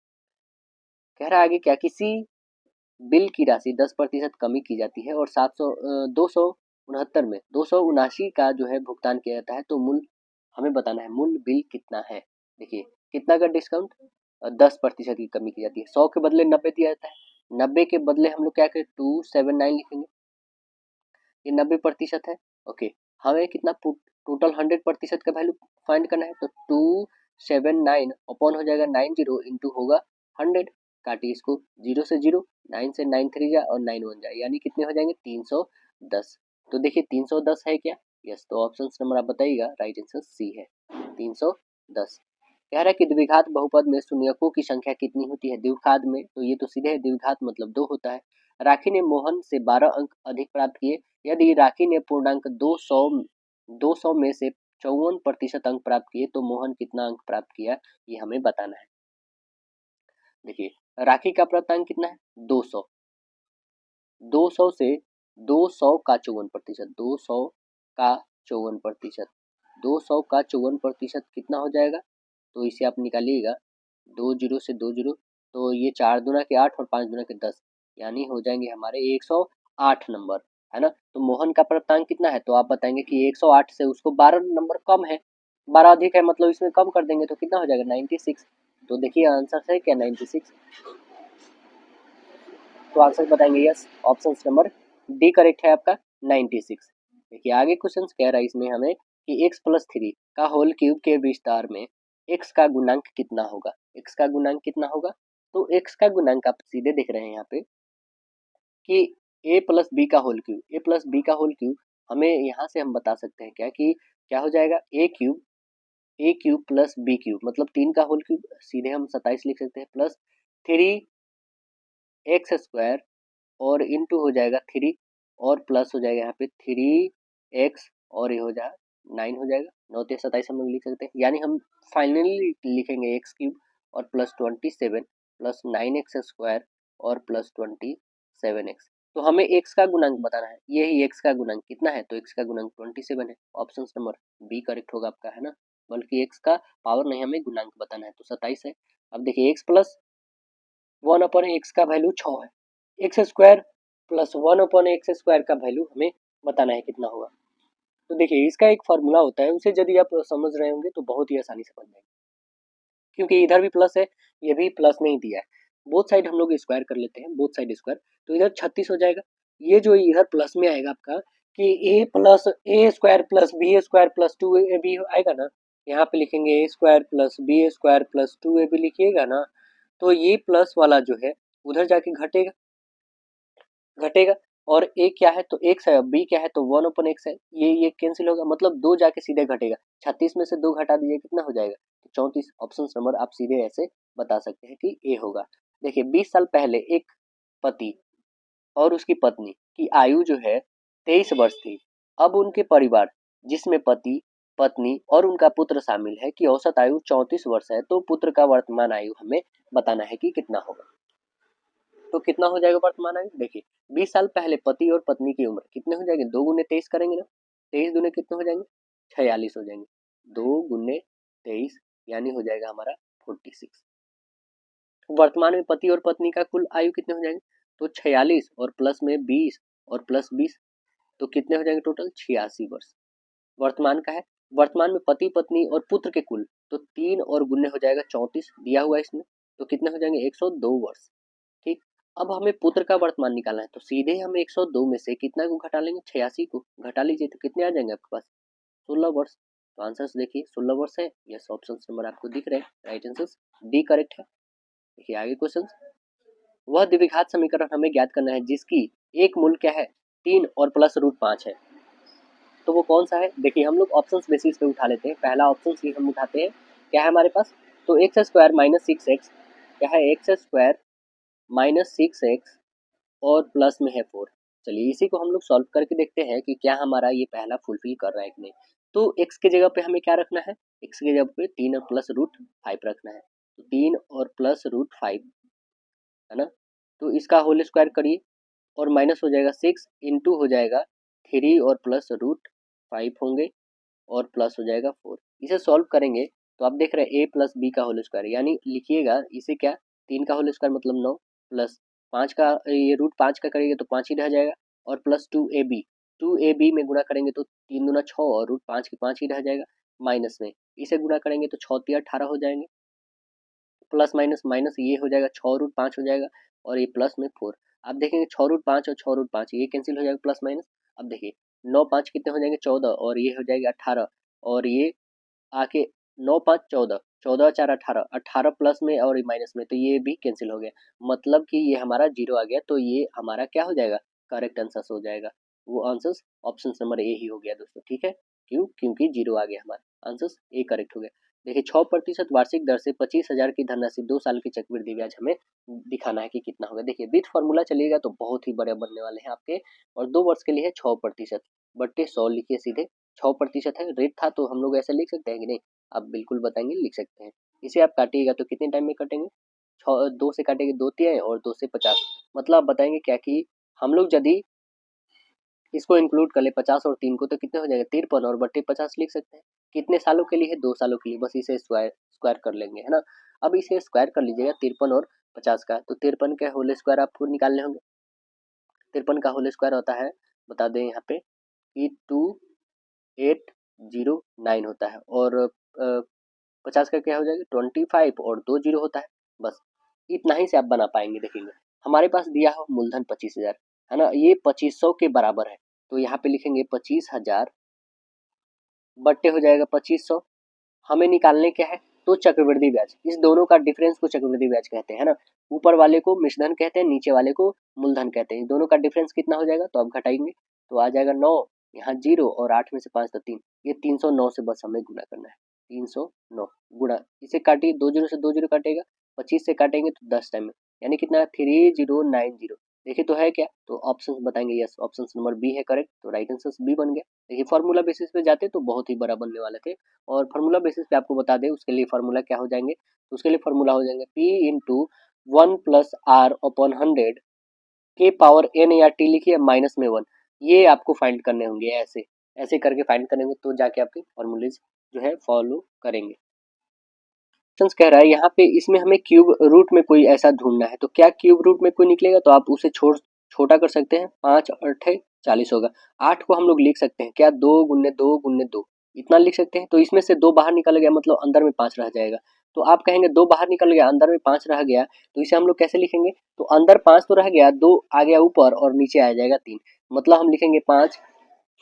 कह रहा है आगे क्या, किसी बिल की राशि 10% कमी की जाती है और 269 में 279 का जो है भुगतान किया जाता है, तो मूल हमें बताना है मूल बिल कितना है। देखिए कितना का डिस्काउंट, 10% की कमी की जाती है, 100 के बदले 90 दिया जाता है, 90 के बदले हम लोग क्या करें 279 लिखेंगे, ये 90% है। ओके, हमें कितना टोटल 100% का वैल्यू फाइंड करना है, तो 279 अपॉन हो जाएगा 90 इंटू होगा 100, काटिए इसको, 0 से 0, 9 से 9 3 जा और 9 1 जाए, यानी कितने हो जाएंगे 310। तो देखिए 310 है क्या, यस, तो ऑप्शन नंबर आप बताइएगा, राइट आंसर सी है 310। कह रहा है कि द्विघात बहुपद में शून्यकों की संख्या कितनी होती है, द्विघात में तो ये तो सीधे द्विघात मतलब 2 होता है। राखी ने मोहन से 12 अंक अधिक प्राप्त किए, यदि राखी ने पूर्णांक 200 में से 54% अंक प्राप्त किए तो मोहन कितना अंक प्राप्त किया, ये हमें बताना है। देखिए राखी का प्राप्तांक कितना है 200, 200 से 200 का 54%, 200 का 54%, 200 का 54% कितना हो जाएगा, तो इसे आप निकालिएगा, 2 जीरो से 2 जीरो, तो ये 4 दूना के 8 और 5 दूना के 10, यानी हो जाएंगे हमारे 108 नंबर, है ना। तो मोहन का प्राप्तांक कितना है, तो आप बताएंगे कि 108 से उसको 12 नंबर कम है, 12 अधिक है, मतलब इसमें कम कर देंगे तो कितना हो जाएगा 96। तो देखिए आंसर है क्या 96, तो आंसर बताएंगे yes, option number D correct है आपका 96। देखिए आगे क्वेश्चन कह रहा है इसमें हमें कि x+3 का होल क्यूब के विस्तार में x का गुणांक कितना होगा, x का गुणांक कितना होगा, तो x का गुणांक आप सीधे देख रहे हैं यहाँ पे कि a+b का होल क्यूब, a+b का होल क्यूब, हमें यहाँ से हम बता सकते हैं क्या कि क्या हो जाएगा a cube plus b cube, मतलब 3 का होल क्यूब, सीधे हम 27 लिख सकते हैं, प्लस 3x² और इंटू हो जाएगा 3 और प्लस हो जाएगा यहाँ पे 3x और ये हो जाएगा 9 हो जाएगा, 9 3 27 हम लोग लिख सकते हैं, यानी हम फाइनली लिखेंगे x क्यूब और प्लस 27 प्लस 9x² और प्लस 27x। तो हमें x का गुणांक बताना है, यही x का गुणांक कितना है, तो x का गुणांक 27 है, ऑप्शन नंबर बी करेक्ट होगा आपका, है ना। बल्कि x का पावर नहीं, हमें गुणांक बताना है, तो 27 है। अब देखिए x प्लस 1/x का वैल्यू 6 है, x² प्लस 1/x² का वैल्यू हमें बताना है कितना होगा। तो देखिए इसका एक फार्मूला होता है, उसे यदि आप समझ रहे होंगे तो बहुत ही आसानी से समझ जाएंगे, क्योंकि इधर भी प्लस है, ये भी प्लस में ही दिया है, बोथ साइड हम लोग स्क्वायर कर लेते हैं, बोथ साइड स्क्वायर, तो इधर 36 हो जाएगा। ये जो इधर प्लस में आएगा आपका कि a+a² plus b² plus 2ab आएगा ना, यहाँ पे लिखेंगे a² plus b² plus 2ab लिखिएगा ना, तो ये प्लस वाला जो है उधर जाके घटेगा, घटेगा, और a क्या है तो x है, b क्या है तो 1/x है, ये कैंसिल होगा, मतलब 2 जाके सीधे घटेगा, 36 में से 2 घटा दीजिए कितना हो जाएगा, तो 34। ऑप्शन नंबर आप सीधे ऐसे बता सकते हैं कि ए होगा। देखिए 20 साल पहले एक पति और उसकी पत्नी की आयु जो है 23 वर्ष थी, अब उनके परिवार जिसमें पति पत्नी और उनका पुत्र शामिल है की औसत आयु 34 वर्ष है, तो पुत्र का वर्तमान आयु हमें बताना है कि कितना होगा। तो कितना हो जाएगा वर्तमान आयु? देखिए 20 साल पहले पति और पत्नी की उम्र कितने हो जाएंगे, 2 गुने 23 करेंगे ना, 23 दुने कितने हो जाएंगे, 46 हो जाएंगे, 2 गुने 23 यानी हो जाएगा हमारा 46। वर्तमान में पति और पत्नी का कुल आयु कितने हो जाएंगे, तो 46 और प्लस में 20 और प्लस 20 तो कितने हो जाएंगे टोटल 86 वर्ष वर्तमान का है। वर्तमान में पति पत्नी और पुत्र के कुल तो 3 और गुने हो जाएगा 34 दिया हुआ है इसमें, तो कितने हो जाएंगे 102 वर्ष। ठीक, अब हमें पुत्र का वर्तमान निकालना है तो सीधे हम 102 में से कितना को घटा लेंगे, 86 को घटा लीजिए तो कितने आ जाएंगे आपके पास 16 वर्ष। तो आंसर देखिए 16 वर्ष है। यस, ऑप्शन नंबर आपको दिख रहे हैं, राइट आंसर डी करेक्ट है। देखिए आगे क्वेश्चन, वह द्विघात समीकरण हमें ज्ञात करना है जिसकी एक मूल क्या है 3 और प्लस रूट 5 है, तो वो कौन सा है। देखिए हम लोग ऑप्शंस बेसिस पे उठा लेते हैं, पहला ऑप्शन ही हम उठाते हैं, क्या है हमारे पास, तो एक्स स्क्वायर माइनस 6x, क्या है एक्स स्क्वायर माइनस 6x और प्लस में है 4। चलिए इसी को हम लोग सॉल्व करके देखते हैं कि क्या हमारा ये पहला फुलफिल कर रहा है कि नहीं। तो x के जगह पे हमें क्या रखना है, x के जगह पे 3 और प्लस रूट 5 रखना है, तो 3 और प्लस रूट 5 है ना, तो इसका होल स्क्वायर करिए और माइनस हो जाएगा 6 इंटू हो जाएगा 3 और प्लस रूट 5 होंगे और प्लस हो जाएगा 4। इसे सॉल्व करेंगे तो आप देख रहे हैं a प्लस बी का होल स्क्वायर, यानी लिखिएगा इसे क्या, 3 का होल स्क्वायर मतलब 9 प्लस 5 का ये रूट 5 का करेंगे तो 5 ही रह जाएगा और प्लस 2ab में गुणा करेंगे तो 3 दूना 6 और रूट 5 के 5 ही रह जाएगा, माइनस में इसे गुणा करेंगे तो 6 तिया 18 हो जाएंगे, प्लस माइनस माइनस ये हो जाएगा 6 रूट 5 हो जाएगा और ये प्लस में 4। आप देखेंगे 6 रूट 5 और 6 रूट 5 ये कैंसिल हो जाएगा प्लस माइनस। अब देखिए 9 5 कितने हो जाएंगे 14 और ये हो जाएगा 18 और ये आके 9 5 14 14 4 18 18 प्लस में और माइनस में तो ये भी कैंसिल हो गया, मतलब कि ये हमारा जीरो आ गया, तो ये हमारा क्या हो जाएगा करेक्ट आंसर हो जाएगा, वो आंसर ऑप्शन नंबर ए ही हो गया दोस्तों। ठीक है, क्यों, क्योंकि जीरो आ गया, हमारा आंसर ए करेक्ट हो गया। देखिए 6% वार्षिक दर से 25,000 की धनराशि 2 साल की चक्रवृद्धि ब्याज हमें दिखाना है कि कितना होगा। देखिए विथ फॉर्मूला चलिएगा तो बहुत ही बड़े बनने वाले हैं आपके, और 2 वर्ष के लिए है 6% बट्टे 100 लिखिए सीधे, 6% है, रेट था तो हम लोग ऐसे लिख सकते हैं कि नहीं, आप बिल्कुल बताएंगे लिख सकते हैं। इसे आप काटिएगा तो कितने टाइम में कटेंगे, 2 से काटेंगे 2 तिहाई और 2 से 50, मतलब आप बताएंगे क्या कि हम लोग यदि इसको इंक्लूड कर ले 50 और 3 को तो कितने हो जाएगा 53 और बट्टे 50 लिख सकते हैं। कितने सालों के लिए है, 2 सालों के लिए, बस इसे स्क्वायर स्क्वायर कर लेंगे है ना। अब इसे स्क्वायर कर लीजिएगा 53 और 50 का, तो 53 का होल स्क्वायर आपको निकालने होंगे। 53 का होल स्क्वायर होता है, बता दें यहाँ पे कि 2809 होता है, और 50 का क्या हो जाएगा 25 और 2 जीरो होता है, बस इतना ही से आप बना पाएंगे। देखेंगे हमारे पास दिया हो मूलधन 25,000 है ना, ये 2500 के बराबर है, तो यहाँ पे लिखेंगे 25,000 बट्टे हो जाएगा 2500, हमें निकालने क्या है, तो चक्रवृद्धि ब्याज, इस दोनों का डिफरेंस को चक्रवृद्धि ब्याज कहते हैं ना, ऊपर वाले को मिश्रधन कहते हैं, नीचे वाले को मूलधन कहते हैं। दोनों का डिफरेंस कितना हो जाएगा, तो आप घटाएंगे तो आ जाएगा 9, यहाँ 0 और 8 में से 5 तो 3, ये 309 से बस हमें गुणा करना है, 309 गुणा, इसे काटिए 2 जीरो से 2 जीरो काटेगा, 25 से काटेंगे तो 10 टाइम में, यानी कितना 3090। देखिए तो है क्या, तो ऑप्शन बताएंगे, यस ऑप्शन नंबर बी है करेक्ट, तो राइट आंसर बी बन गया। देखिए फार्मूला बेसिस पे जाते तो बहुत ही बड़ा बनने वाले थे, और फार्मूला बेसिस पे आपको बता दें उसके लिए फार्मूला क्या हो जाएंगे, तो उसके लिए फार्मूला हो जाएंगे P into 1 plus R upon 100 के पावर n या t लिखिए माइनस में 1, ये आपको फाइंड करने होंगे, ऐसे ऐसे करके फाइंड करेंगे तो जाके आपके फॉर्मूलेज जो है फॉलो करेंगे। क्वेश्चन कह रहा है यहाँ पे, इसमें हमें क्यूब रूट में कोई ऐसा ढूंढना है, तो क्या क्यूब रूट में कोई निकलेगा, तो आप उसे छोटा कर सकते हैं, 5 8 40 होगा, 8 को हम लोग लिख सकते हैं क्या 2 गुने 2 गुने 2 इतना लिख सकते हैं, तो इसमें से 2 बाहर निकल गया मतलब अंदर में 5 रह जाएगा, तो आप कहेंगे 2 बाहर निकल गया अंदर में 5 रह गया, तो इसे हम लोग कैसे लिखेंगे, तो अंदर 5 तो रह गया, 2 आ गया ऊपर और नीचे आ जाएगा 3, मतलब हम लिखेंगे 5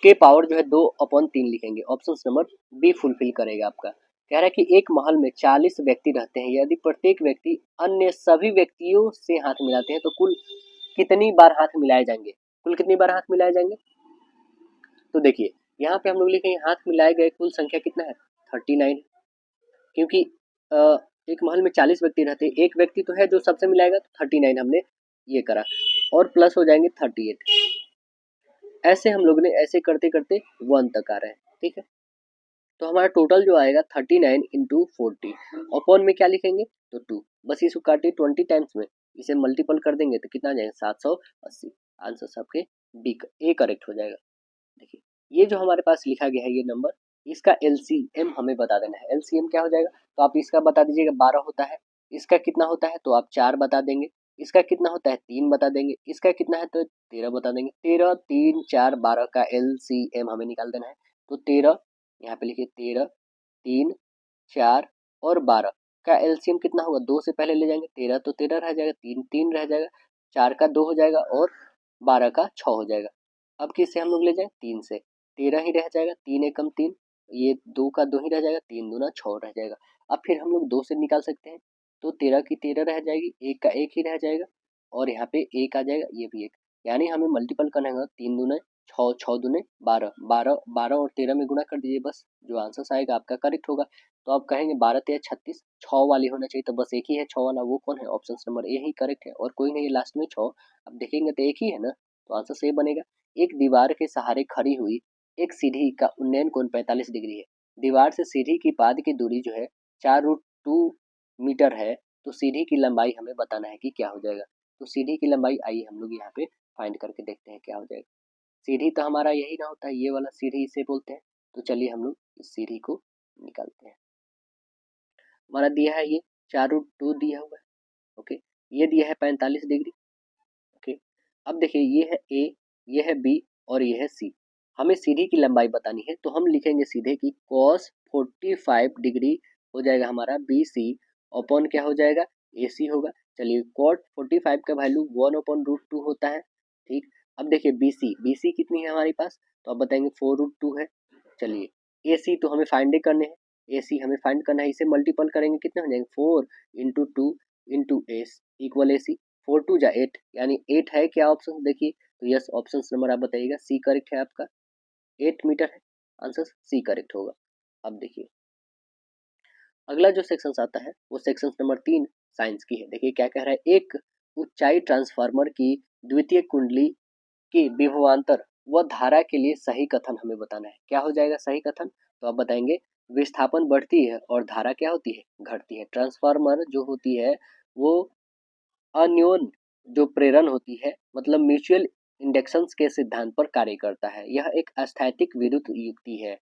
के पावर जो है 2/3 लिखेंगे, ऑप्शन नंबर बी फुलफिल करेगा आपका। कह रहा है कि एक महल में 40 व्यक्ति रहते हैं, यदि प्रत्येक व्यक्ति अन्य सभी व्यक्तियों से हाथ मिलाते हैं तो कुल कितनी बार हाथ मिलाए जाएंगे, कुल कितनी बार हाथ मिलाए जाएंगे, तो देखिए यहाँ पे हम लोग लिखेंगे हाथ मिलाए गए कुल संख्या कितना है 39, क्योंकि एक महल में 40 व्यक्ति रहते हैं, एक व्यक्ति तो है जो सबसे मिलाएगा, तो 39 हमने ये करा, और प्लस हो जाएंगे 38, ऐसे हम लोग ने ऐसे करते करते 1 तक आ रहे हैं। ठीक है, तो हमारा टोटल जो आएगा 39 इंटू 40 अपॉन में क्या लिखेंगे, तो 2, बस इसको काटिए 20 टाइम्स में, इसे मल्टीपल कर देंगे तो कितना आ जाएगा 780। आंसर आपके डी ए करेक्ट हो जाएगा। देखिए ये जो हमारे पास लिखा गया है ये नंबर, इसका एलसीएम हमें बता देना है। एलसीएम क्या हो जाएगा, तो आप इसका बता दीजिएगा 12 होता है, इसका कितना होता है तो आप 4 बता देंगे, इसका कितना होता है 3 बता देंगे, इसका कितना है तो 13 बता देंगे। 13 3 4 12 का एलसीएम हमें निकाल देना है। तो 13 यहाँ पे लिखिए 13 3 4 और 12 का एलसीएम कितना होगा, 2 से पहले ले जाएंगे 13 तो 13 रह जाएगा, 3 3 रह जाएगा, 4 का 2 हो जाएगा और 12 का 6 हो जाएगा। अब किससे हम लोग ले जाएं 3 से, 13 ही रह जाएगा, 3 एकम 3, ये 2 का 2 ही रह जाएगा, 3 दूना 6 रह जाएगा। अब फिर हम लोग 2 से निकाल सकते हैं तो 13 की 13 रह जाएगी, 1 का 1 ही रह जाएगा और यहाँ पे 1 आ जाएगा, ये भी 1, यानी हमें मल्टीपल करना है 3 दूने 6, 6 दूने 12, 12 12 और 13 में गुणा कर दीजिए, बस जो आंसर आएगा आपका करेक्ट होगा। तो आप कहेंगे 12 13 36, 6 वाली होना चाहिए, तो बस एक ही है 6 वाला, वो कौन है, option number A he correct है और कोई नहीं है लास्ट में 6। अब देखेंगे तो एक ही है ना, तो आंसर सही बनेगा। एक दीवार के सहारे खड़ी हुई एक सीढ़ी का उन्नयन कोण 45 डिग्री है। दीवार से सीढ़ी की पाद की दूरी जो है 4√2 मीटर है, तो सीढ़ी की लंबाई हमें बताना है कि क्या हो जाएगा। तो सीढ़ी की लंबाई आइए हम लोग यहाँ पे फाइंड करके देखते हैं क्या हो जाएगा। सीढ़ी तो हमारा यही ना होता है, ये वाला सीढ़ी इसे बोलते हैं। तो चलिए हम लोग इस सीढ़ी को निकालते हैं। हमारा दिया है ये 4√2 दिया हुआ है, ओके। ये दिया है 45 डिग्री, ओके। अब देखिए ये है ए, ये है बी और ये है सी। हमें सीढ़ी की लंबाई बतानी है, तो हम लिखेंगे सीधे कि cos 45 डिग्री हो जाएगा हमारा बी सी, अपॉन क्या हो जाएगा ए सी होगा। चलिए cot 45 का वैल्यू 1/√2 होता है, ठीक। अब देखिए बी सी कितनी है हमारे पास, तो आप बताएंगे 4√2 है। चलिए ए सी तो हमें फाइंड करने हैं, ए सी हमें फाइंड करना है, इसे मल्टीपल करेंगे कितने हो जाएंगे 4 इंटू 2 इंटू एस इक्वल ए सी, 4 2 जा 8, यानी 8 है क्या ऑप्शन, देखिए तो यस ऑप्शन नंबर आप बताइएगा सी करेक्ट है आपका, 8 मीटर है, आंसर सी करेक्ट होगा। अब देखिए अगला जो सेक्शन आता है वो सेक्शन नंबर 3 साइंस की है। देखिए क्या कह रहा है, एक ऊंचाई ट्रांसफार्मर की द्वितीय कुंडली की विभवांतर व धारा के लिए सही कथन हमें बताना है। क्या हो जाएगा सही कथन, तो आप बताएंगे विस्थापन बढ़ती है और धारा क्या होती है घटती है। ट्रांसफार्मर जो होती है वो अन्योन जो प्रेरण होती है, मतलब म्यूचुअल इंडक्शन के सिद्धांत पर कार्य करता है। यह एक अस्थैतिक विद्युत युक्ति है।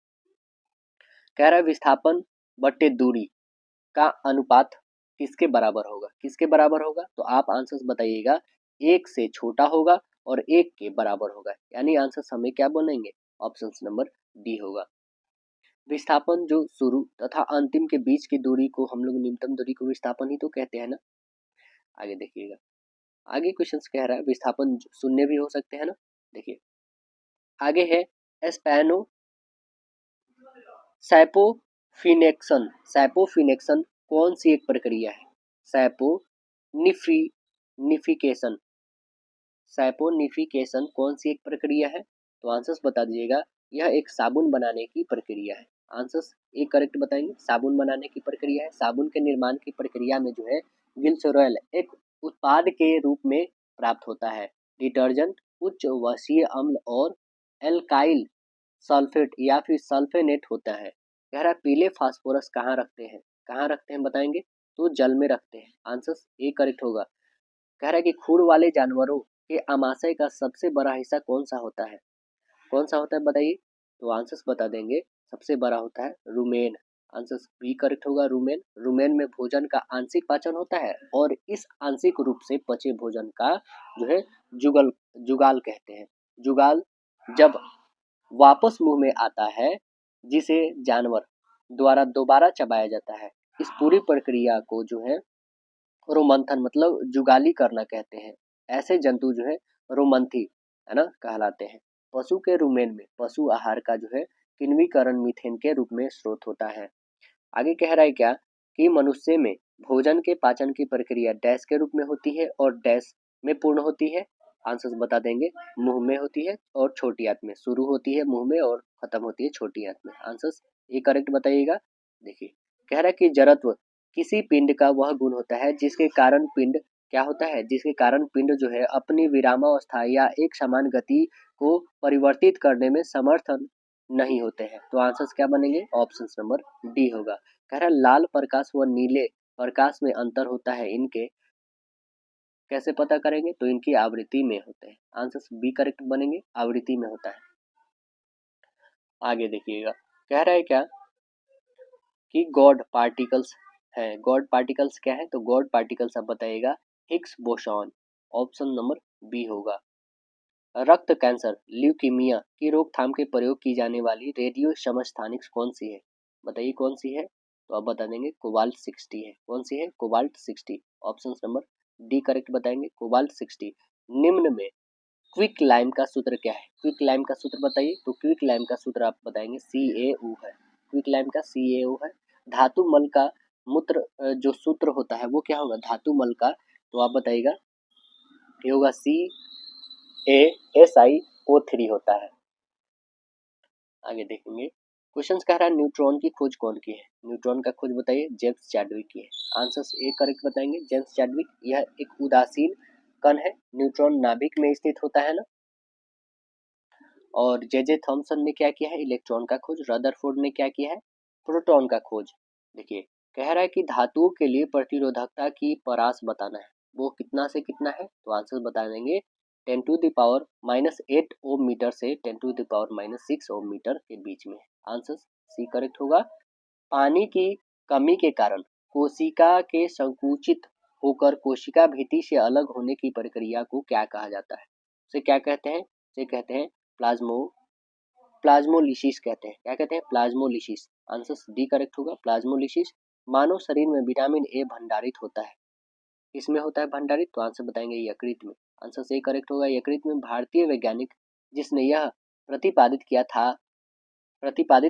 कह रहा है विस्थापन बट्टे दूरी का अनुपात किसके बराबर होगा, किसके बराबर होगा, तो आप आंसर बताइएगा 1 से छोटा होगा और 1 के बराबर होगा, यानी आंसर हमें क्या बनेंगे ऑप्शन नंबर डी होगा। विस्थापन जो शुरू तथा अंतिम के बीच की दूरी को हम लोग न्यूनतम दूरी को विस्थापन ही तो कहते हैं ना। आगे देखिएगा, आगे क्वेश्चन कह रहा है विस्थापन शून्य भी हो सकते हैं ना। देखिए आगे है स्पैनो सैपोफिनेक्शन। सैपोफिनेक्शन कौन सी एक प्रक्रिया है, सैपोनिफिकेशन, सैपोनिफिकेशन कौन सी एक प्रक्रिया है, तो आंसर्स बता दीजिएगा। यह एक साबुन बनाने की प्रक्रिया है, आंसर्स एक करेक्ट बताएंगे, साबुन बनाने की प्रक्रिया है। साबुन के निर्माण की प्रक्रिया में जो है ग्लिसरॉल एक उत्पाद के रूप में प्राप्त होता है। डिटर्जेंट उच्च वसीय अम्ल और एल्काइल सल्फेट या फिर सल्फेनेट होता है। कह रहा है पीले फास्फोरस कहाँ रखते हैं, कहाँ रखते हैं बताएंगे, तो जल में रखते हैं, आंसर ए करेक्ट होगा। कह रहा है कि खूर वाले जानवरों के आमाशय का सबसे बड़ा हिस्सा कौन सा होता है, कौन सा होता है बताइए, तो आंसर्स बता देंगे सबसे बड़ा होता है रुमेन, आंसर बी करेक्ट होगा रुमेन। रुमेन में भोजन का आंशिक पाचन होता है और इस आंशिक रूप से पचे भोजन का जो है जुगल जुगाल कहते हैं। जुगाल जब वापस मुंह में आता है जिसे जानवर द्वारा दोबारा चबाया जाता है, इस पूरी प्रक्रिया को जो है रोमंथन मतलब जुगाली करना कहते हैं। ऐसे जंतु जो है रोमंथी है ना कहलाते हैं। पशु के रुमेन में पशु आहार का जो है किण्वीकरण मीथेन के रूप में स्रोत होता है। आगे कह रहा है क्या कि मनुष्य में भोजन के पाचन की प्रक्रिया डैश के रूप में होती है और डैश में पूर्ण होती है, आंसर बता देंगे मुंह में होती है और छोटी आंत में, शुरू होती है मुंह में और खत्म होती है छोटी आंत में, आंसर ये करेक्ट बताइएगा। देखिए कह रहा है कि जड़त्व किसी पिंड का वह गुण होता है जिसके कारण पिंड क्या होता है, जिसके कारण पिंड जो है अपनी विरामावस्था या एक समान गति को परिवर्तित करने में समर्थन नहीं होते हैं, तो आंसर्स क्या बनेंगे ऑप्शन नंबर डी होगा। कह रहा है लाल प्रकाश व नीले प्रकाश में अंतर होता है इनके कैसे पता करेंगे? तो इनकी आवृत्ति में होते हैं। आंसर बी करेक्ट बनेंगे, आवृत्ति में होता है। आगे देखिएगा, कह रहा है क्या कि गॉड पार्टिकल्स है। गॉड पार्टिकल्स क्या है? तो गॉड पार्टिकल्स आप बताइएगा Higgs boson, option number B होगा। रक्त कैंसर ल्यूकीमिया की रोकथाम के प्रयोग की जाने वाली रेडियो समस्थानिक कौन सी है? बताइए कौन सी है? तो आप बता देंगे कोबाल्ट 60 है। कौन सी है? Cobalt 60, option number D correct बताएंगे, कोबाल्ट 60। निम्न में क्विक लाइम का सूत्र क्या है? क्विक लाइम का सूत्र बताइए। तो क्विक लाइम का सूत्र आप बताएंगे CaO है। क्विक लाइम का CaO है। धातु मल का मूत्र जो सूत्र होता है वो क्या होगा? धातु मल का, तो आप बताइएगा ये होगा CaSiO3 होता है। आगे देखेंगे, क्वेश्चन कह रहा है न्यूट्रॉन की खोज कौन की है? न्यूट्रॉन का खोज बताइए, जेम्स चैडविक की है। आंसर ए करेक्ट बताएंगे, जेम्स चैडविक। यह एक उदासीन कण है, न्यूट्रॉन नाभिक में स्थित होता है ना। और जे थॉमसन ने क्या किया है? इलेक्ट्रॉन का खोज। रदरफोर्ड ने क्या किया है? प्रोटॉन का खोज। देखिए, कह रहा है कि धातुओं के लिए प्रतिरोधकता की परास बताना है, वो कितना से कितना है? तो आंसर बता देंगे 10⁻⁻8 ओम मीटर से 10⁻⁻6 ओम मीटर के बीच में। आंसर सी करेक्ट होगा। पानी की कमी के कारण कोशिका के संकुचित होकर कोशिका भित्ति से अलग होने की प्रक्रिया को क्या कहा जाता है? इसे क्या कहते हैं? इसे कहते हैं प्लाज्मोलिसिस कहते हैं। क्या कहते हैं? प्लाज्मोलिसिस। आंसर डी करेक्ट होगा, प्लाज्मोलिसिस। मानव शरीर में विटामिन ए भंडारित होता है, किसमें होता है भंडारित? तो आंसर बताएंगे यकृत में। आंसर सही करेक्ट होगा, यकृत में। भारतीय वैज्ञानिक जिसने यह प्रतिपादित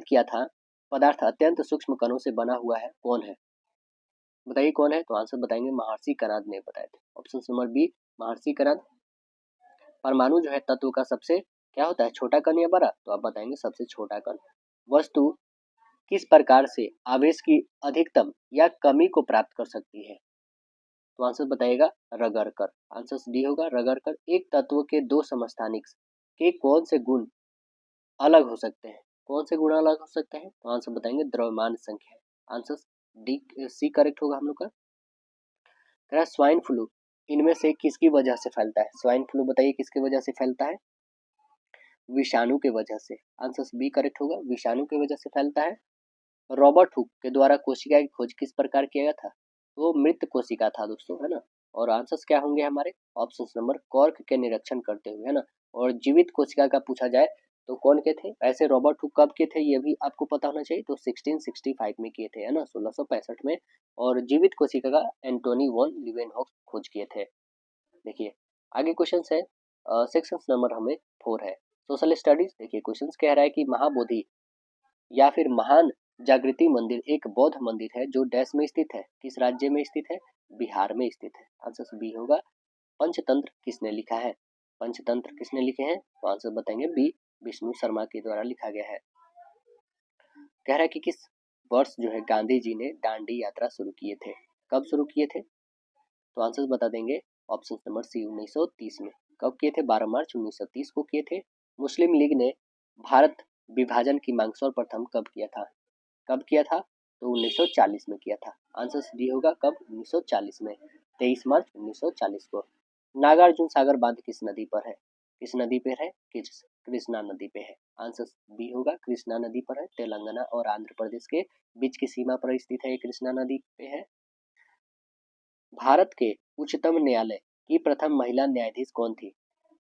किया था पदार्थ अत्यंत सूक्ष्म कणों से बना हुआ है, कौन है? बताइए कौन है? तो आंसर बताएंगे महर्षि कणाद ने बताए थे, ऑप्शन नंबर बी महर्षि कणाद। परमाणु जो है तत्व का सबसे क्या होता है? छोटा कण या बड़ा? तो आप बताएंगे सबसे छोटा कण। वस्तु किस प्रकार से आवेश की अधिकतम या कमी को प्राप्त कर सकती है? तो आंसर बताइएगा रगड़ कर। आंसर डी होगा, रगड़ कर। एक तत्व के दो समस्थानिक के कौन से गुण अलग हो सकते हैं? कौन से गुण अलग हो सकते हैं? तो आंसर बताएंगे द्रव्यमान संख्या। आंसर डी सी करेक्ट होगा हम लोग का। स्वाइन फ्लू इनमें से किसकी वजह से फैलता है? स्वाइन फ्लू बताइए किसकी वजह से फैलता है? विषाणु के वजह से। आंसर बी करेक्ट होगा, विषाणु की वजह से फैलता है। रॉबर्ट हुक के द्वारा कोशिका की खोज किस प्रकार किया गया था? वो मृत कोशिका था दोस्तों, है ना। और आंसर्स क्या होंगे हमारे? ऑप्शन नंबर कॉर्क के निरीक्षण करते हुए, है ना। और जीवित कोशिका का पूछा जाए तो कौन के थे? ऐसे रॉबर्ट हुक कब के थे ये भी आपको पता होना चाहिए। तो 1665 में किए थे, है ना, 1665 में। और जीवित कोशिका का एंटोनी वॉन लीवेनहॉक खोज किए थे। देखिए आगे क्वेश्चन है, सेक्शन नंबर हमें 4 है, सोशल स्टडीज। देखिए क्वेश्चन कह रहा है कि महाबोधि या फिर महान जागृति मंदिर एक बौद्ध मंदिर है जो डैश में स्थित है, किस राज्य में स्थित है? बिहार में स्थित है। आंसर बी होगा। पंचतंत्र किसने लिखा है? पंचतंत्र किसने लिखे हैं? तो आंसर बताएंगे बी विष्णु शर्मा के द्वारा लिखा गया है। कह रहा है कि किस वर्ष जो है गांधी जी ने दांडी यात्रा शुरू किए थे? कब शुरू किए थे? तो आंसर बता देंगे ऑप्शन नंबर सी 1930 में। कब किए थे? 12 मार्च 1930 को किए थे। मुस्लिम लीग ने भारत विभाजन की मांग सर्वप्रथम कब किया था? कब किया था? तो 1940 में किया था। आंसर डी होगा, कब? 1940 में, 23 मार्च 1940 को। नागार्जुन सागर बांध किस नदी पर है? किस नदी पर है? कृष्णा नदी पे है। आंसर बी होगा, कृष्णा नदी पर है। तेलंगाना और आंध्र प्रदेश के बीच की सीमा पर स्थित है, ये कृष्णा नदी पे है। भारत के उच्चतम न्यायालय की प्रथम महिला न्यायाधीश कौन थी?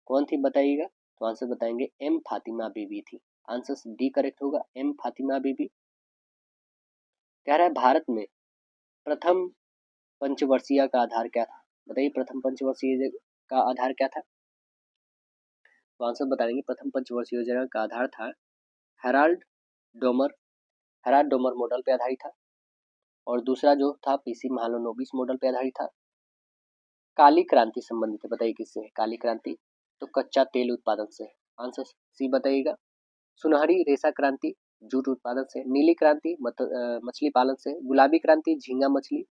कौन थी बताइएगा? तो आंसर बताएंगे एम फातिमा बीबी थी। आंसर डी करेक्ट होगा, एम फातिमा बीबी। कह रहा है भारत में प्रथम पंचवर्षीय का आधार क्या था? बताइए प्रथम पंचवर्षीय का आधार क्या था? तो आंसर बताएंगे प्रथम पंचवर्षीय योजना का आधार था Herald Domar Herald Domar model पे आधारित था। और दूसरा जो था पीसी महालनोबिस मॉडल पे आधारित था। काली क्रांति संबंधित है, बताइए किससे है काली क्रांति? तो कच्चा तेल उत्पादन से। आंसर सी बताइएगा। सुनहरी रेशा क्रांति जूट उत्पादन से। नीली क्रांति मछली पालन से। गुलाबी क्रांति झींगा मछली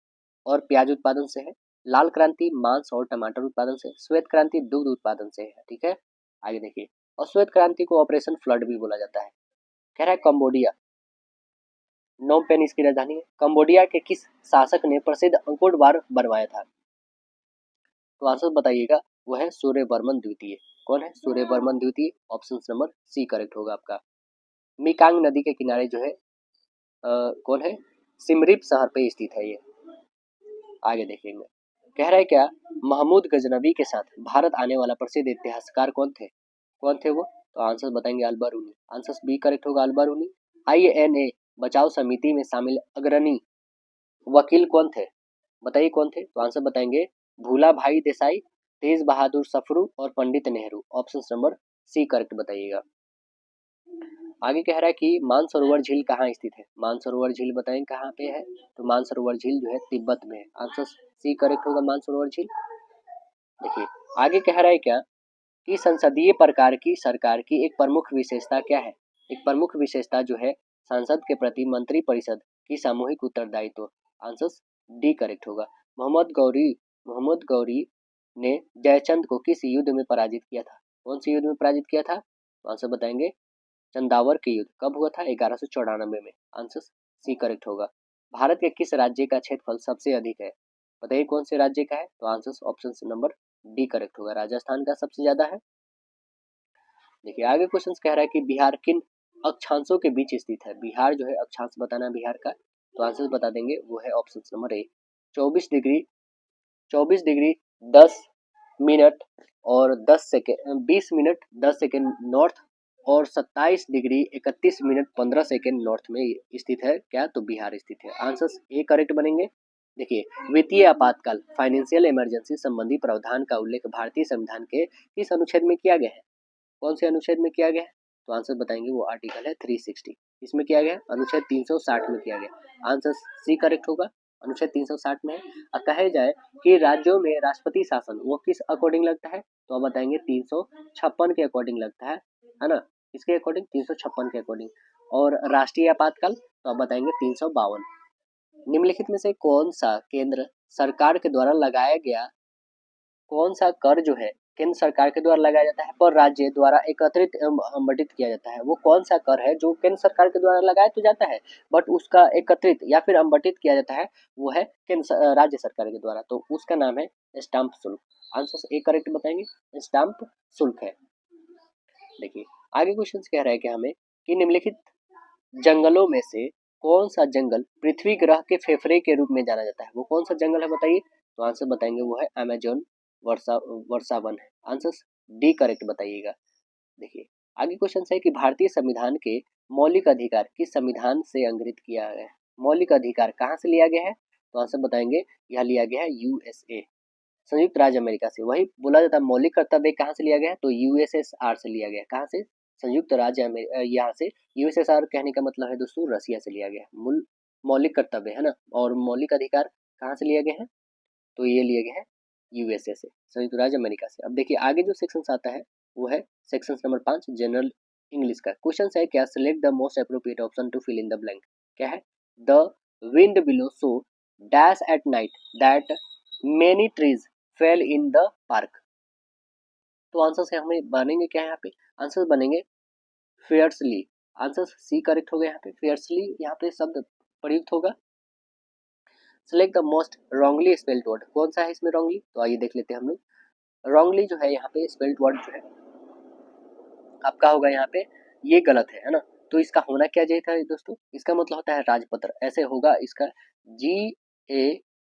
और प्याज उत्पादन से है। लाल क्रांति मांस और टमाटर उत्पादन से। श्वेत क्रांति दूध उत्पादन से है। ठीक है, आगे देखिए। और श्वेत क्रांति को ऑपरेशन फ्लड भी बोला जाता है। कह रहा है कंबोडिया, नोम पेन इसकी राजधानी है। कंबोडिया के किस शासक ने प्रसिद्ध अंकोर द्वार बनवाया था? तो आंसर बताइएगा वो है सूर्यवर्मन द्वितीय। कौन है सूर्यवर्मन द्वितीय? ऑप्शन नंबर सी करेक्ट होगा आपका। मिकांग नदी के किनारे जो है कौन है? सिमरीप शहर पे स्थित है ये। आगे देखेंगे, कह रहा है क्या महमूद गजनबी के साथ भारत आने वाला प्रसिद्ध इतिहासकार कौन थे? कौन थे वो? तो आंसर बताएंगे अल-बरूनी। आंसर बी करेक्ट होगा अल-बरूनी। INA बचाव समिति में शामिल अग्रणी वकील कौन थे? बताइए कौन थे? तो आंसर बताएंगे भूला भाई देसाई, तेज बहादुर सफरू और Pandit Nehru. Option number C correct बताइएगा। आगे कह रहा है कि मानसरोवर झील कहाँ स्थित है? मानसरोवर झील बताएं कहाँ पे है? तो मानसरोवर झील जो है तिब्बत में है। आंसर सी करेक्ट होगा मानसरोवर झील। देखिए आगे कह रहा है क्या कि संसदीय प्रकार की सरकार की एक प्रमुख विशेषता क्या है? एक प्रमुख विशेषता जो है संसद के प्रति मंत्री परिषद की सामूहिक उत्तरदायित्व। आंसर डी करेक्ट होगा। मोहम्मद गौरी ने जयचंद को किस युद्ध में पराजित किया था? कौन से युद्ध में पराजित किया था? तो आंसर बताएंगे चंदावर के युद्ध। कब हुआ था? 1194 में। आंसर सी करेक्ट होगा। भारत के किस राज्य का क्षेत्रफल सबसे अधिक है? बताइए कौन से राज्य का है? तो answer option number D correct होगा। राजस्थान का सबसे ज्यादा है। देखिए आगे क्वेश्चन कह रहा है कि बिहार किन अक्षांशों के बीच स्थित है? बिहार जो है अक्षांश बताना है बिहार का। तो आंसर बता देंगे वो है option number A 24 degree 10 minute और 20 मिनट 10 सेकेंड नॉर्थ और 27 डिग्री 31 मिनट 15 सेकेंड नॉर्थ में स्थित है। क्या? तो बिहार स्थित है। आंसर ए करेक्ट बनेंगे। देखिए वित्तीय आपातकाल फाइनेंशियल इमरजेंसी संबंधी प्रावधान का उल्लेख भारतीय संविधान के किस अनुच्छेद में किया गया है? कौन से अनुच्छेद में किया गया है? तो आंसर बताएंगे वो आर्टिकल है 360। इसमें किया गया अनुच्छेद 360 में किया गया। आंसर सी करेक्ट होगा। अनुच्छेद 360 में है। कहे जाए कि राज्यों में राष्ट्रपति शासन वो किस अकॉर्डिंग लगता है? तो आप बताएंगे 356 के अकॉर्डिंग लगता है ना? इसके अकॉर्डिंग 356 के अकॉर्डिंग। और राष्ट्रीय आपातकाल तो आप बताएंगे 352। निम्नलिखित में से कौन सा केंद्र सरकार के द्वारा लगाया गया कौन सा कर जो है केंद्र सरकार के द्वारा लगाया जाता है पर राज्य द्वारा एकत्रित आवंटित किया जाता है? वो कौन सा कर है जो केंद्र सरकार के द्वारा लगाया तो जाता है बट उसका एकत्रित या फिर आवंटित किया जाता है? वो है राज्य सरकार के द्वारा। तो उसका नाम है स्टाम्प शुल्क। आंसर ए करेक्ट बताएंगे स्टाम्प शुल्क है। देखिए आगे क्वेश्चन कह रहा है कि हमें कि निम्नलिखित जंगलों में से कौन सा जंगल पृथ्वी ग्रह के फेफड़े के रूप में जाना जाता है? वो कौन सा जंगल है बताइए? तो आंसर बताएंगे वो है अमेजोन वर्षावन है। आंसर डी करेक्ट बताइएगा। देखिए आगे क्वेश्चन है कि भारतीय संविधान के मौलिक अधिकार किस संविधान से अंग्रित किया गया है? मौलिक अधिकार कहाँ से लिया गया है? तो आंसर बताएंगे यह लिया गया है USA संयुक्त राज्य अमेरिका से। वही बोला जाता है मौलिक कर्तव्य कहाँ से लिया गया है? तो USSR से लिया गया। कहाँ से? संयुक्त राज्य यहाँ से। USSR कहने का मतलब है दोस्तों रसिया से लिया गया है। मूल मौलिक कर्तव्य है ना। और मौलिक अधिकार कहाँ से लिए गए हैं? तो ये लिए गए हैं USA से संयुक्त राज्य अमेरिका से। अब देखिए आगे जो सेक्शन आता है वो है सेक्शन नंबर 5 जनरल इंग्लिश का। क्वेश्चन है क्या select the most appropriate option to fill in the blank. क्या है? The wind blew so dash at night that many trees fell in the park. तो आंसर से हमें बनेंगे क्या यहाँ पे? आंसर बनेंगे फियर्सली। आंसर सी करेक्ट होगा। यहाँ पे फियर्सली यहाँ पे शब्द प्रयुक्त होगा। Select the most wrongly spelled word. कौन सा है इसमें रॉन्गली? तो आइए देख लेते हैं हम लोग। रॉन्गली जो है यहाँ पे स्पेल्ड वर्ड जो है आपका होगा यहाँ पे ये गलत है ना। तो इसका होना क्या चाहिए था दोस्तों? इसका मतलब होता है राजपत्र। ऐसे होगा इसका GAZETE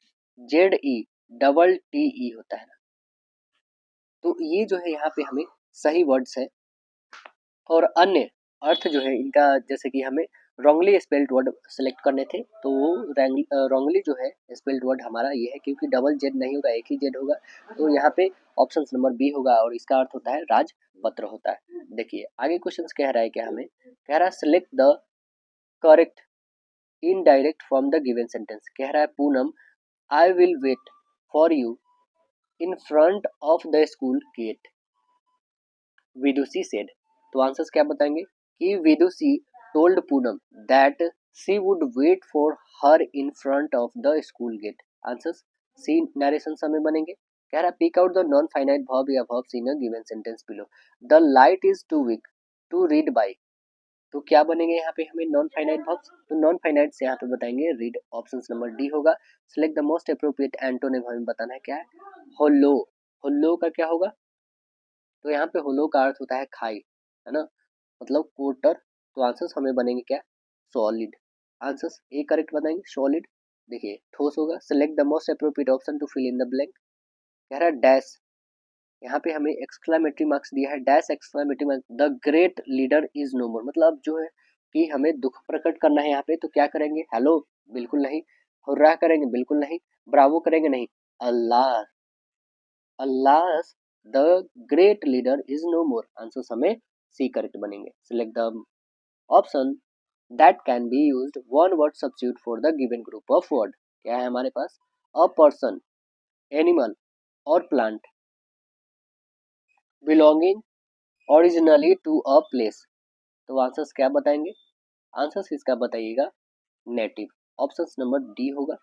होता है ना। तो ये जो है यहाँ पे हमें सही वर्ड्स है और अन्य अर्थ जो है इनका जैसे कि हमें रॉन्गली स्पेल्ड वर्ड सेलेक्ट करने थे तो रॉन्गली जो है स्पेल्ड वर्ड हमारा ये है क्योंकि डबल जेड नहीं होगा एक ही जेड होगा। तो यहाँ पे ऑप्शन नंबर बी होगा और इसका अर्थ होता है राजपत्र होता है। देखिए आगे क्वेश्चन कह रहा है क्या हमें कह रहा है select the correct indirect from the given sentence. कह रहा है Poonam I will wait for you in front of the school gate Vidushi said. तो आंसर्स क्या बताएंगे कि Vidushi told Poonam that she would wait for her in front of the school gate. Answers C narration समय बनेंगे। कह रहा pick out the non finite verb या verbs in a given sentence below. The light is too weak to read by. तो क्या बनेंगे यहाँ पे हमें नॉन फाइनाइट वर्ब्स। तो नॉन फाइनाइट से यहाँ पे बताएंगे रीड। ऑप्शन नंबर डी होगा। Select the most appropriate antonym हमें बताना है क्या है होलो। हुल्लो का क्या होगा? तो यहाँ पे हुल्लो का अर्थ होता है खाई, है ना, मतलब कोटर। तो आंसर्स हमें बनेंगे क्या? सॉलिड। आंसर्स ए करेक्ट बनाएंगे, सॉलिड। देखिए ठोस होगा, select the most appropriate option to fill in the blank. कह रहा है डैश, यहाँ पे हमें एक्सक्लामेटरी मार्क्स दिया है, dash exclamatory marks, the great leader is no more, मतलब जो है कि हमें दुख प्रकट करना है यहाँ पे, तो क्या करेंगे? हेलो बिल्कुल नहीं, हुर्रा करेंगे बिल्कुल नहीं, ब्रावो करेंगे नहीं, alas, alas the great leader is no more. Answer हमें सी करेक्ट बनेंगे। Select the option that can be used one word substitute for the given group of word. क्या है हमारे पास? अ पर्सन, एनिमल और plant belonging originally to a place. तो आंसर्स क्या बताएंगे? आंसर्स इसका बताइएगा नेटिव। ऑप्शन नंबर डी होगा,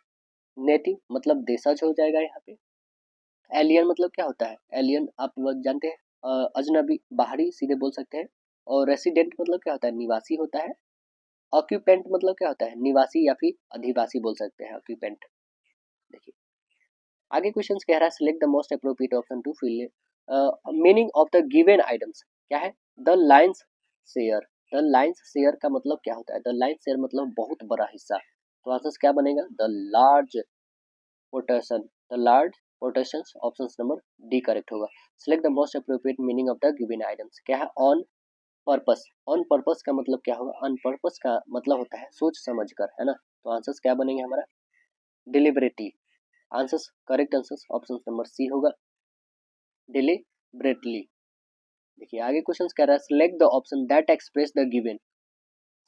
नेटिव मतलब देशज हो जाएगा यहाँ पे। एलियन मतलब क्या होता है? एलियन आप लोग जानते हैं, अजनबी, बाहरी सीधे बोल सकते हैं। और रेसिडेंट मतलब क्या होता है? निवासी होता है। ऑक्यूपेंट मतलब क्या होता है? निवासी या फिर अधिवासी बोल सकते हैं ऑक्यूपेंट। देखिए आगे क्वेश्चन कह रहा है select the most appropriate option to fill meaning of the given items. क्या है? The lion's share. The lion's share का मतलब क्या होता है? द लाइन्स शेयर मतलब बहुत बड़ा हिस्सा। तो आंसर क्या बनेगा? The large portion, the large portion. Option number D correct होगा। Select the most appropriate meaning of the given items. क्या है? On purpose. ऑन पर्पस का मतलब क्या होगा? ऑन पर्पस का मतलब होता है सोच समझ कर, है ना। तो आंसर क्या बनेंगे हमारा? Deliberately. Answers correct answers option number C होगा, डिलिबरेटली। देखिए आगे क्वेश्चन कह रहा है select the option that express the given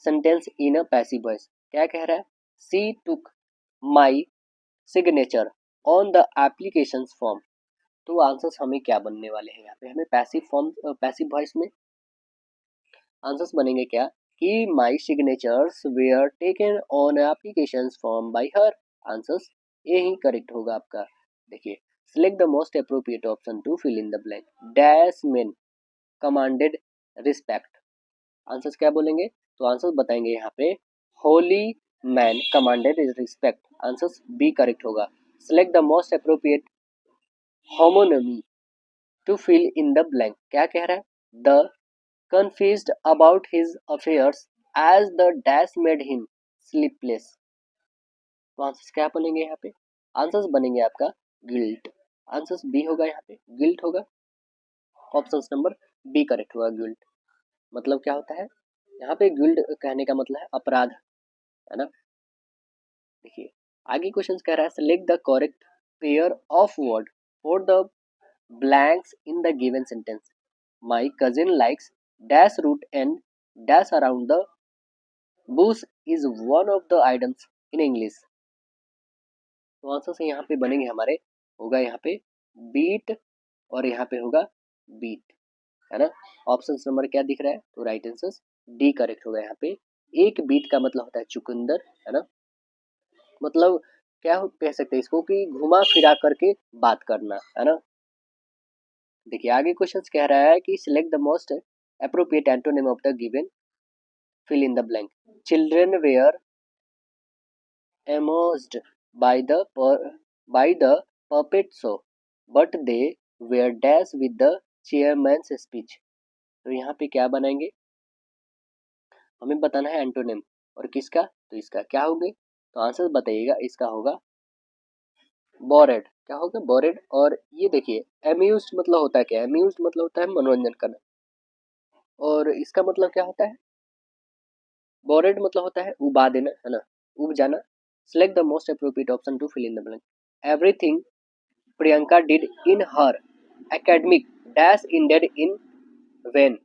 sentence in a passive voice. क्या कह रहा है? She took my signature on the application form. तो आंसर्स हमें क्या बनने वाले हैं? यहाँ पे हमें पैसिव फॉर्म, पैसिव वॉइस में आंसर्स बनेंगे क्या? कि my signatures were taken on application form by her. Answers ये ही करेक्ट होगा आपका। देखिए select the most appropriate option to fill in the blank. Dash men commanded respect. Answers क्या बोलेंगे? तो आंसर्स बताएंगे यहाँ पे holy man commanded respect. Answers B correct होगा। Select the most appropriate homonymy to fill in the blank. क्या कह रहा है? The confused about his affairs as the dash made him sleepless। तो आंसर्स क्या बनेंगे यहाँ पे? आंसर्स बनेंगे आपका गिल्ट। आंसर्स बी होगा, यहाँ पे गिल्ट होगा। ऑप्शन नंबर बी करेक्ट होगा। गिल्ट मतलब क्या होता है? यहाँ पे गिल्ट कहने का मतलब है अपराध, है ना। देखिए आगे क्वेश्चन कह रहा है select the correct pair of word for the blanks in the given sentence. My cousin likes dash root and dash around the bush is one of the items in English. तो आंसर से यहाँ पे बनेंगे हमारे, होगा यहाँ पे बीट और यहाँ पे होगा बीट, है ना। ऑप्शन नंबर क्या दिख रहा है? तो राइट आंसर डी करेक्ट होगा यहाँ पे। एक बीट का मतलब होता है चुकंदर, है ना, मतलब क्या कह सकते हैं इसको कि घुमा फिरा करके बात करना, है ना। देखिए आगे क्वेश्चन कह रहा है कि select the most appropriate antonym of the given fill in the blank. Children were amused by the puppet show, but they were dash with the chairman's speech। तो यहाँ पे क्या बनाएंगे? हमें बताना है एंटोनिम, और किसका? तो इसका क्या होंगे? तो आंसर बताइएगा। इसका होगा बोरेड। क्या होगा? बोरेड। और ये देखिए एम्यूज्ड मतलब होता है क्या? एम्यूज्ड मतलब होता है मनोरंजन करना, और इसका मतलब क्या होता है? बोरेड मतलब होता है उबा देना, है ना, उब जाना। Select the most appropriate option to fill in the blank. Everything Priyanka did in her academic dash ended in when।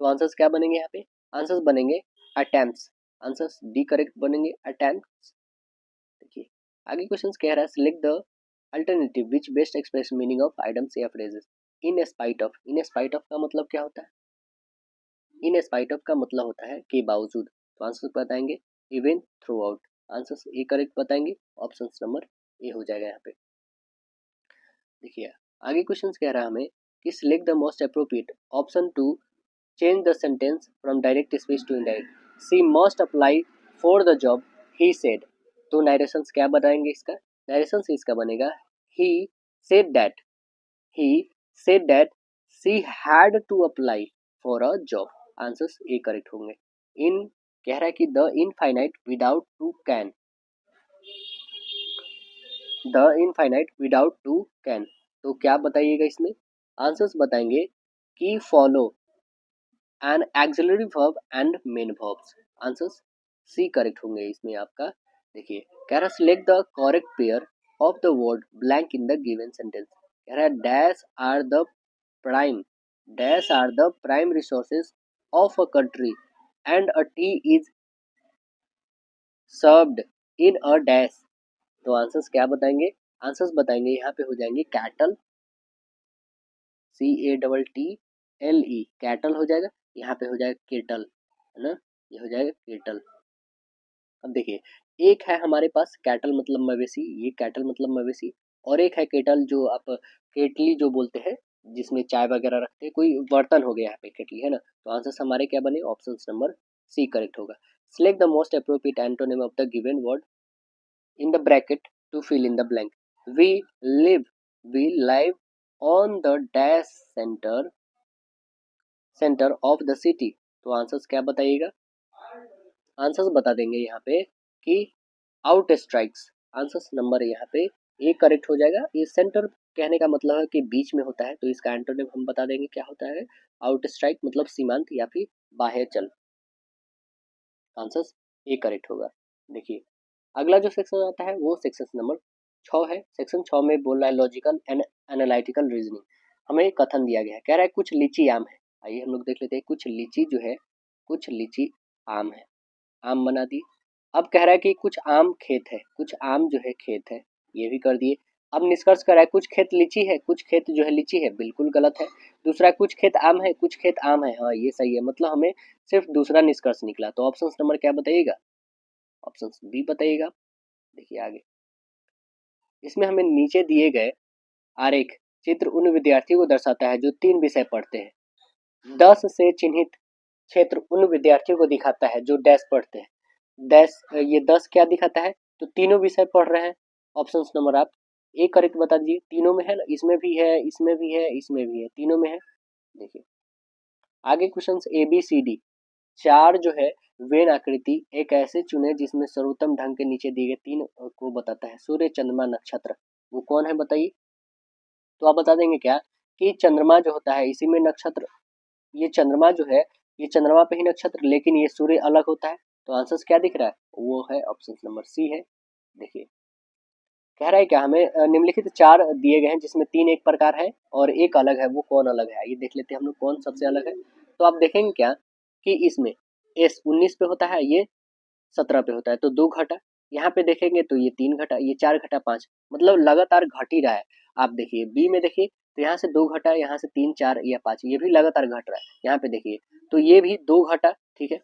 तो आंसर्स क्या बनेंगे यहाँ पे? आंसर्स बनेंगे अटेम्प्ट्स। आंसर्स डी करेक्ट बनेंगे, अटेम्प्ट्स। देखिए आगे क्वेश्चन कह रहा है select the alternative which best express meaning of items या phrases. In spite of. In spite of का मतलब क्या होता है? इन स्पाइट ऑफ का मतलब होता है के बावजूद। तो आंसर बताएंगे even through out. Answers A correct बताएंगे। ऑप्शन नंबर ए हो जाएगा यहाँ पे। देखिए आगे क्वेश्चन कह रहा है हमें कि select the most appropriate option to change the sentence from direct speech to indirect. She must apply for the job he said. तो नरेशंस क्या बताएंगे इसका? नरेशंस इसका बनेगा he said that he said that she had to apply for a job। Answers A correct होंगे। इन कह रहा है कि the infinite without to can, the infinite without to can, तो क्या बताइएगा इसमें? आंसर्स बताएंगे कि follow an auxiliary verb and main verbs. Answers C correct होंगे इसमें आपका। देखिए कह रहा select the correct pair of the word blank in the given sentence. कह रहा है dash are the prime, dash are the prime resources of a country and a T is served in a dash. तो आंसर्स क्या बताएंगे? आंसर्स बताएंगे यहाँ पे हो जाएंगे कैटल, CATTLE, कैटल हो जाएगा। यहाँ पे हो जाएगा केटल, है ना, ये हो जाएगा केटल। अब देखिए एक है हमारे पास कैटल मतलब मवेशी, ये कैटल मतलब मवेशी, और एक है केटल जो आप केटली जो बोलते हैं जिसमें चाय वगैरह रखते हैं, कोई बर्तन हो गया यहाँ पे केटली, है ना। तो आंसर हमारे क्या बने? ऑप्शन नंबर सी करेक्ट होगा। Select the most appropriate antonym of the given word in the bracket to fill in the blank। we live, we live on the dash center of the city। तो आंसर्स क्या बताइएगा? आंसर्स बता देंगे यहाँ पे कि आउट स्ट्राइक्स। आंसर्स नंबर यहाँ पे ए करेक्ट हो जाएगा। ये सेंटर कहने का मतलब है कि बीच में होता है, तो इसका एंटोनिम हम बता देंगे क्या होता है? आउट स्ट्राइक मतलब सीमांत या फिर बाह्य चल। आंसर्स ए करेक्ट होगा। देखिए अगला जो सेक्शन आता है वो सेक्शन नंबर 6 है। सेक्शन 6 में बोल रहा है लॉजिकल एंड एनालिटिकल रीजनिंग। हमें एक कथन दिया गया है, कह रहा है कुछ लीची आम है। आइए हम लोग देख लेते हैं। कुछ लीची जो है, कुछ लीची आम है, आम बना दी। अब कह रहा है कि कुछ आम खेत है, कुछ आम जो है खेत है, ये भी कर दिए। अब निष्कर्ष कर रहा है कुछ खेत लीची है, कुछ खेत जो है लीची है, बिल्कुल गलत है। दूसरा कुछ खेत आम है, कुछ खेत आम है, हाँ ये सही है। मतलब हमें सिर्फ दूसरा निष्कर्ष निकला। तो ऑप्शन नंबर क्या बताइएगा? ऑप्शन बी बताइएगा। देखिए आगे इसमें हमें नीचे दिए गए आरेख चित्र उन विद्यार्थियों को दर्शाता है जो 3 विषय पढ़ते हैं। 10 से चिन्हित क्षेत्र उन विद्यार्थियों को दिखाता है जो डैश पढ़ते हैं। डैश ये 10 क्या दिखाता है? तो तीनों विषय पढ़ रहे हैं। ऑप्शन नंबर आप ए करेक्ट बता दीजिए। तीनों में है ना, इसमें भी है, इसमें भी है, इसमें भी है, तीनों में है। देखिए आगे क्वेश्चन ABCD 4 जो है वेन आकृति एक ऐसे चुने जिसमें सर्वोत्तम ढंग के नीचे दिए गए 3 को बताता है। सूर्य, चंद्रमा, नक्षत्र, वो कौन है बताइए? तो आप बता देंगे क्या कि चंद्रमा जो होता है इसी में नक्षत्र, ये चंद्रमा जो है ये चंद्रमा पे ही नक्षत्र, लेकिन ये सूर्य अलग होता है। तो आंसर क्या दिख रहा है? वो है ऑप्शन नंबर सी है। देखिए कह रहा है क्या हमें निम्नलिखित 4 दिए गए हैं जिसमें 3 एक प्रकार है और एक अलग है, वो कौन अलग है? ये देख लेते हैं हम लोग कौन सबसे अलग है। तो आप देखेंगे क्या कि इसमें S 19 पे होता है, ये 17 पे होता है, तो 2 घटा। यहाँ पे देखेंगे तो ये 3 घटा, ये 4 घटा 5, मतलब लगातार घट ही रहा है। आप देखिए बी में देखिए तो यहाँ से 2 घटा, यहाँ से 3 4 या 5, ये भी लगातार घट रहा है। यहाँ पे देखिए तो ये भी 2 घटा, ठीक है,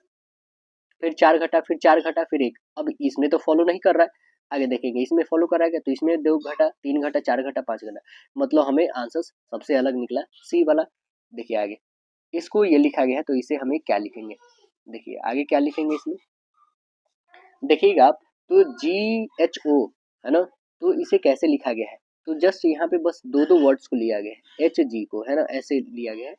फिर 4 घटा, फिर 4 घटा, फिर 1। अब इसमें तो फॉलो नहीं कर रहा है। आगे देखेंगे इसमें फॉलो कर रहा है क्या? तो इसमें 2 घटा, 3 घटा, 4 घटा, 5 घटा, मतलब हमें आंसर सबसे अलग निकला सी वाला। देखिए आगे इसको ये लिखा गया है, तो इसे हमें क्या लिखेंगे? देखिए आगे क्या लिखेंगे इसमें देखिएगा आप। तो GHO है ना, तो इसे कैसे लिखा गया है? तो जस्ट यहाँ पे बस 2 वर्ड्स को लिया गया है, HG को, है ना, ऐसे लिया गया है।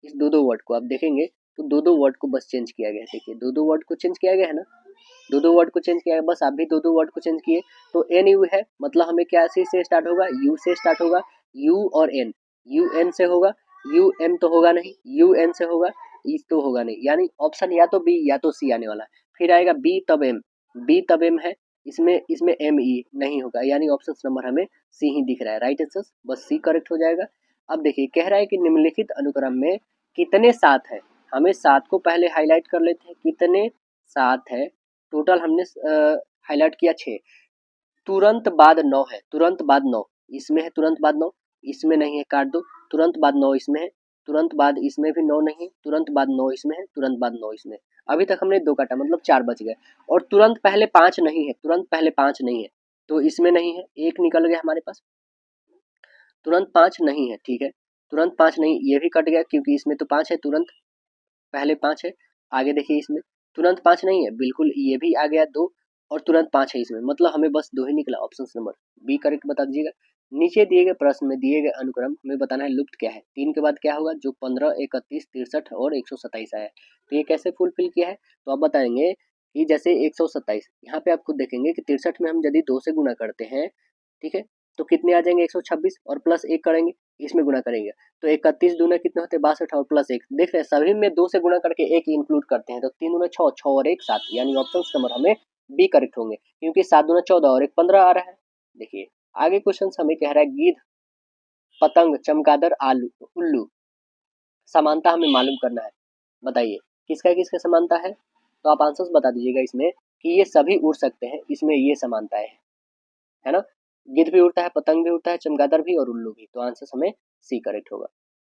इस 2 वर्ड को आप देखेंगे तो 2 वर्ड को बस चेंज किया गया है। देखिए 2 वर्ड को चेंज किया गया है ना, 2 वर्ड को चेंज किया है, बस आप भी 2 वर्ड को चेंज किए। तो NU है, मतलब हमें क्या से स्टार्ट होगा? U से स्टार्ट होगा। U और N, UN से होगा, UN तो होगा नहीं, UN से होगा, इस तो होगा नहीं, यानी ऑप्शन या तो B या तो C आने वाला है। फिर आएगा B तब M, B तब M है, इसमें इसमें ME नहीं होगा, यानी ऑप्शन नंबर हमें C ही दिख रहा है। राइट आंसर बस C करेक्ट हो जाएगा। अब देखिए कह रहा है कि निम्नलिखित अनुक्रम में कितने 7 है? हमें 7 को पहले हाईलाइट कर लेते हैं, कितने 7 है? टोटल हमने हाईलाइट किया 6, तुरंत बाद 9 है, तुरंत बाद 9 इसमें है, तुरंत बाद 9 इसमें नहीं है, काट दो। तुरंत बाद 9 इसमें है, तुरंत बाद इसमें भी 9 नहीं है, तुरंत बाद 9 इसमें है, तुरंत बाद 9 इसमें। अभी तक हमने 2 काटा, मतलब 4 बच गए। और तुरंत पहले 5 नहीं है, तुरंत पहले 5 नहीं है, तो इसमें नहीं है, एक निकल गया हमारे पास। तुरंत 5 नहीं है, ठीक है, तुरंत 5 नहीं, ये भी कट गया क्योंकि इसमें तो 5 है, तुरंत पहले 5 है। आगे देखिए इसमें तुरंत 5 नहीं है, बिल्कुल ये भी आ गया 2, और तुरंत 5 है इसमें, मतलब हमें बस 2 ही निकला। ऑप्शन नंबर बी करेक्ट बता दीजिएगा। नीचे दिए गए प्रश्न में दिए गए अनुक्रम हमें बताना है लुप्त क्या है। 3 के बाद क्या होगा, जो 15, 31, 63 और 127 आया है। तो ये कैसे फुलफिल किया है, तो आप बताएंगे कि जैसे 127 यहाँ पे आप खुद देखेंगे कि 63 में हम यदि 2 से गुना करते हैं, ठीक है, तो कितने आ जाएंगे 126 और प्लस 1 करेंगे, इसमें गुना करेंगे तो 31 दूना कितने होते हैं 62 और प्लस 1 देख रहे हैं सभी में 2 से गुना करके 1 इंक्लूड करते हैं, तो 3 दूना 6, 6 और 1 7, यानी ऑप्शन नंबर हमें बी करेक्ट होंगे, क्योंकि 7 दूना 14 और 1 15 आ रहा है। देखिए आगे क्वेश्चन हमें कह रहा है गिद्ध, पतंग, चमगादड़, आलू, उल्लू समानता हमें मालूम करना है। बताइए किसका किसका समानता है, तो आप आंसर्स बता दीजिएगा इसमें कि ये सभी उड़ सकते हैं, इसमें ये समानताएं है ना। गिद्ध भी उड़ता है, पतंग भी उड़ता है, चमगादड़ भी और उल्लू भी, तो आंसर हमें सी करेक्ट होगा।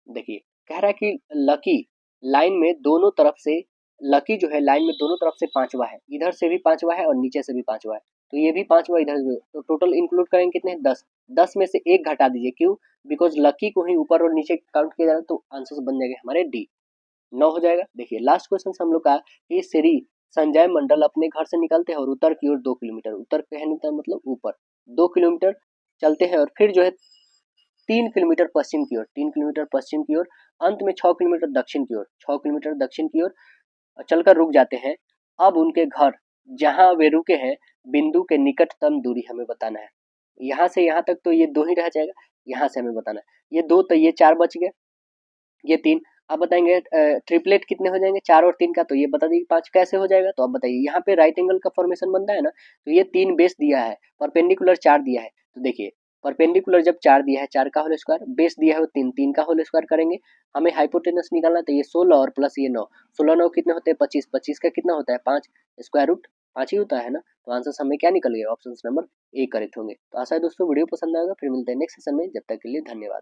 देखिए कह रहा है कि लकी लाइन में दोनों तरफ से, लकी जो है लाइन में दोनों तरफ से पांचवा है, इधर से भी पांचवा है और नीचे से भी पांचवा है, तो ये भी पांचवा इधर भी, तो टोटल इंक्लूड करेंगे कितने 10, 10 में से एक घटा दीजिए, क्यों, बिकॉज लकी को ही ऊपर और नीचे काउंट किया जा रहा है, तो आंसर बन जाएगा हमारे डी 9 हो जाएगा। देखिए लास्ट क्वेश्चन हम लोग का कि श्री संजय मंडल अपने घर से निकलते हैं और उत्तर की ओर 2 किलोमीटर, उत्तर कहने का मतलब ऊपर 2 किलोमीटर चलते हैं और फिर जो है 3 किलोमीटर पश्चिम की ओर, 3 किलोमीटर पश्चिम की ओर, अंत में 6 किलोमीटर दक्षिण की ओर, 6 किलोमीटर दक्षिण की ओर चलकर रुक जाते हैं। अब उनके घर जहां वे रुके हैं बिंदु के निकटतम दूरी हमें बताना है। यहाँ से यहाँ तक तो ये 2 ही रह जाएगा, यहाँ से हमें बताना है, ये 2 तो ये 4 बच गए, ये 3, आप बताएंगे ट्रिपलेट कितने हो जाएंगे 4 और 3 का, तो ये बता दीजिए 5 कैसे हो जाएगा, तो आप बताइए यहाँ पे राइट एंगल का फॉर्मेशन बनता है ना, तो ये 3 बेस दिया है, परपेंडिकुलर 4 दिया है, तो देखिए परपेंडिकुलर जब 4 दिया है 4 का होल स्क्वायर, बेस दिया है वो 3, 3 का होल स्क्वायर करेंगे, हमें हाइपोटेनस निकालना है, तो ये 16 और प्लस ये 9, 16 9 कितने होते हैं 25, 25 का कितना होता है 5, स्क्वायर रूट 5 ही होता है ना, तो आंसर हमें क्या निकल गया ऑप्शन नंबर ए करेक्ट होंगे। तो आशा है दोस्तों वीडियो पसंद आएगा, फिर मिलते हैं नेक्स्ट सेशन में, जब तक के लिए धन्यवाद।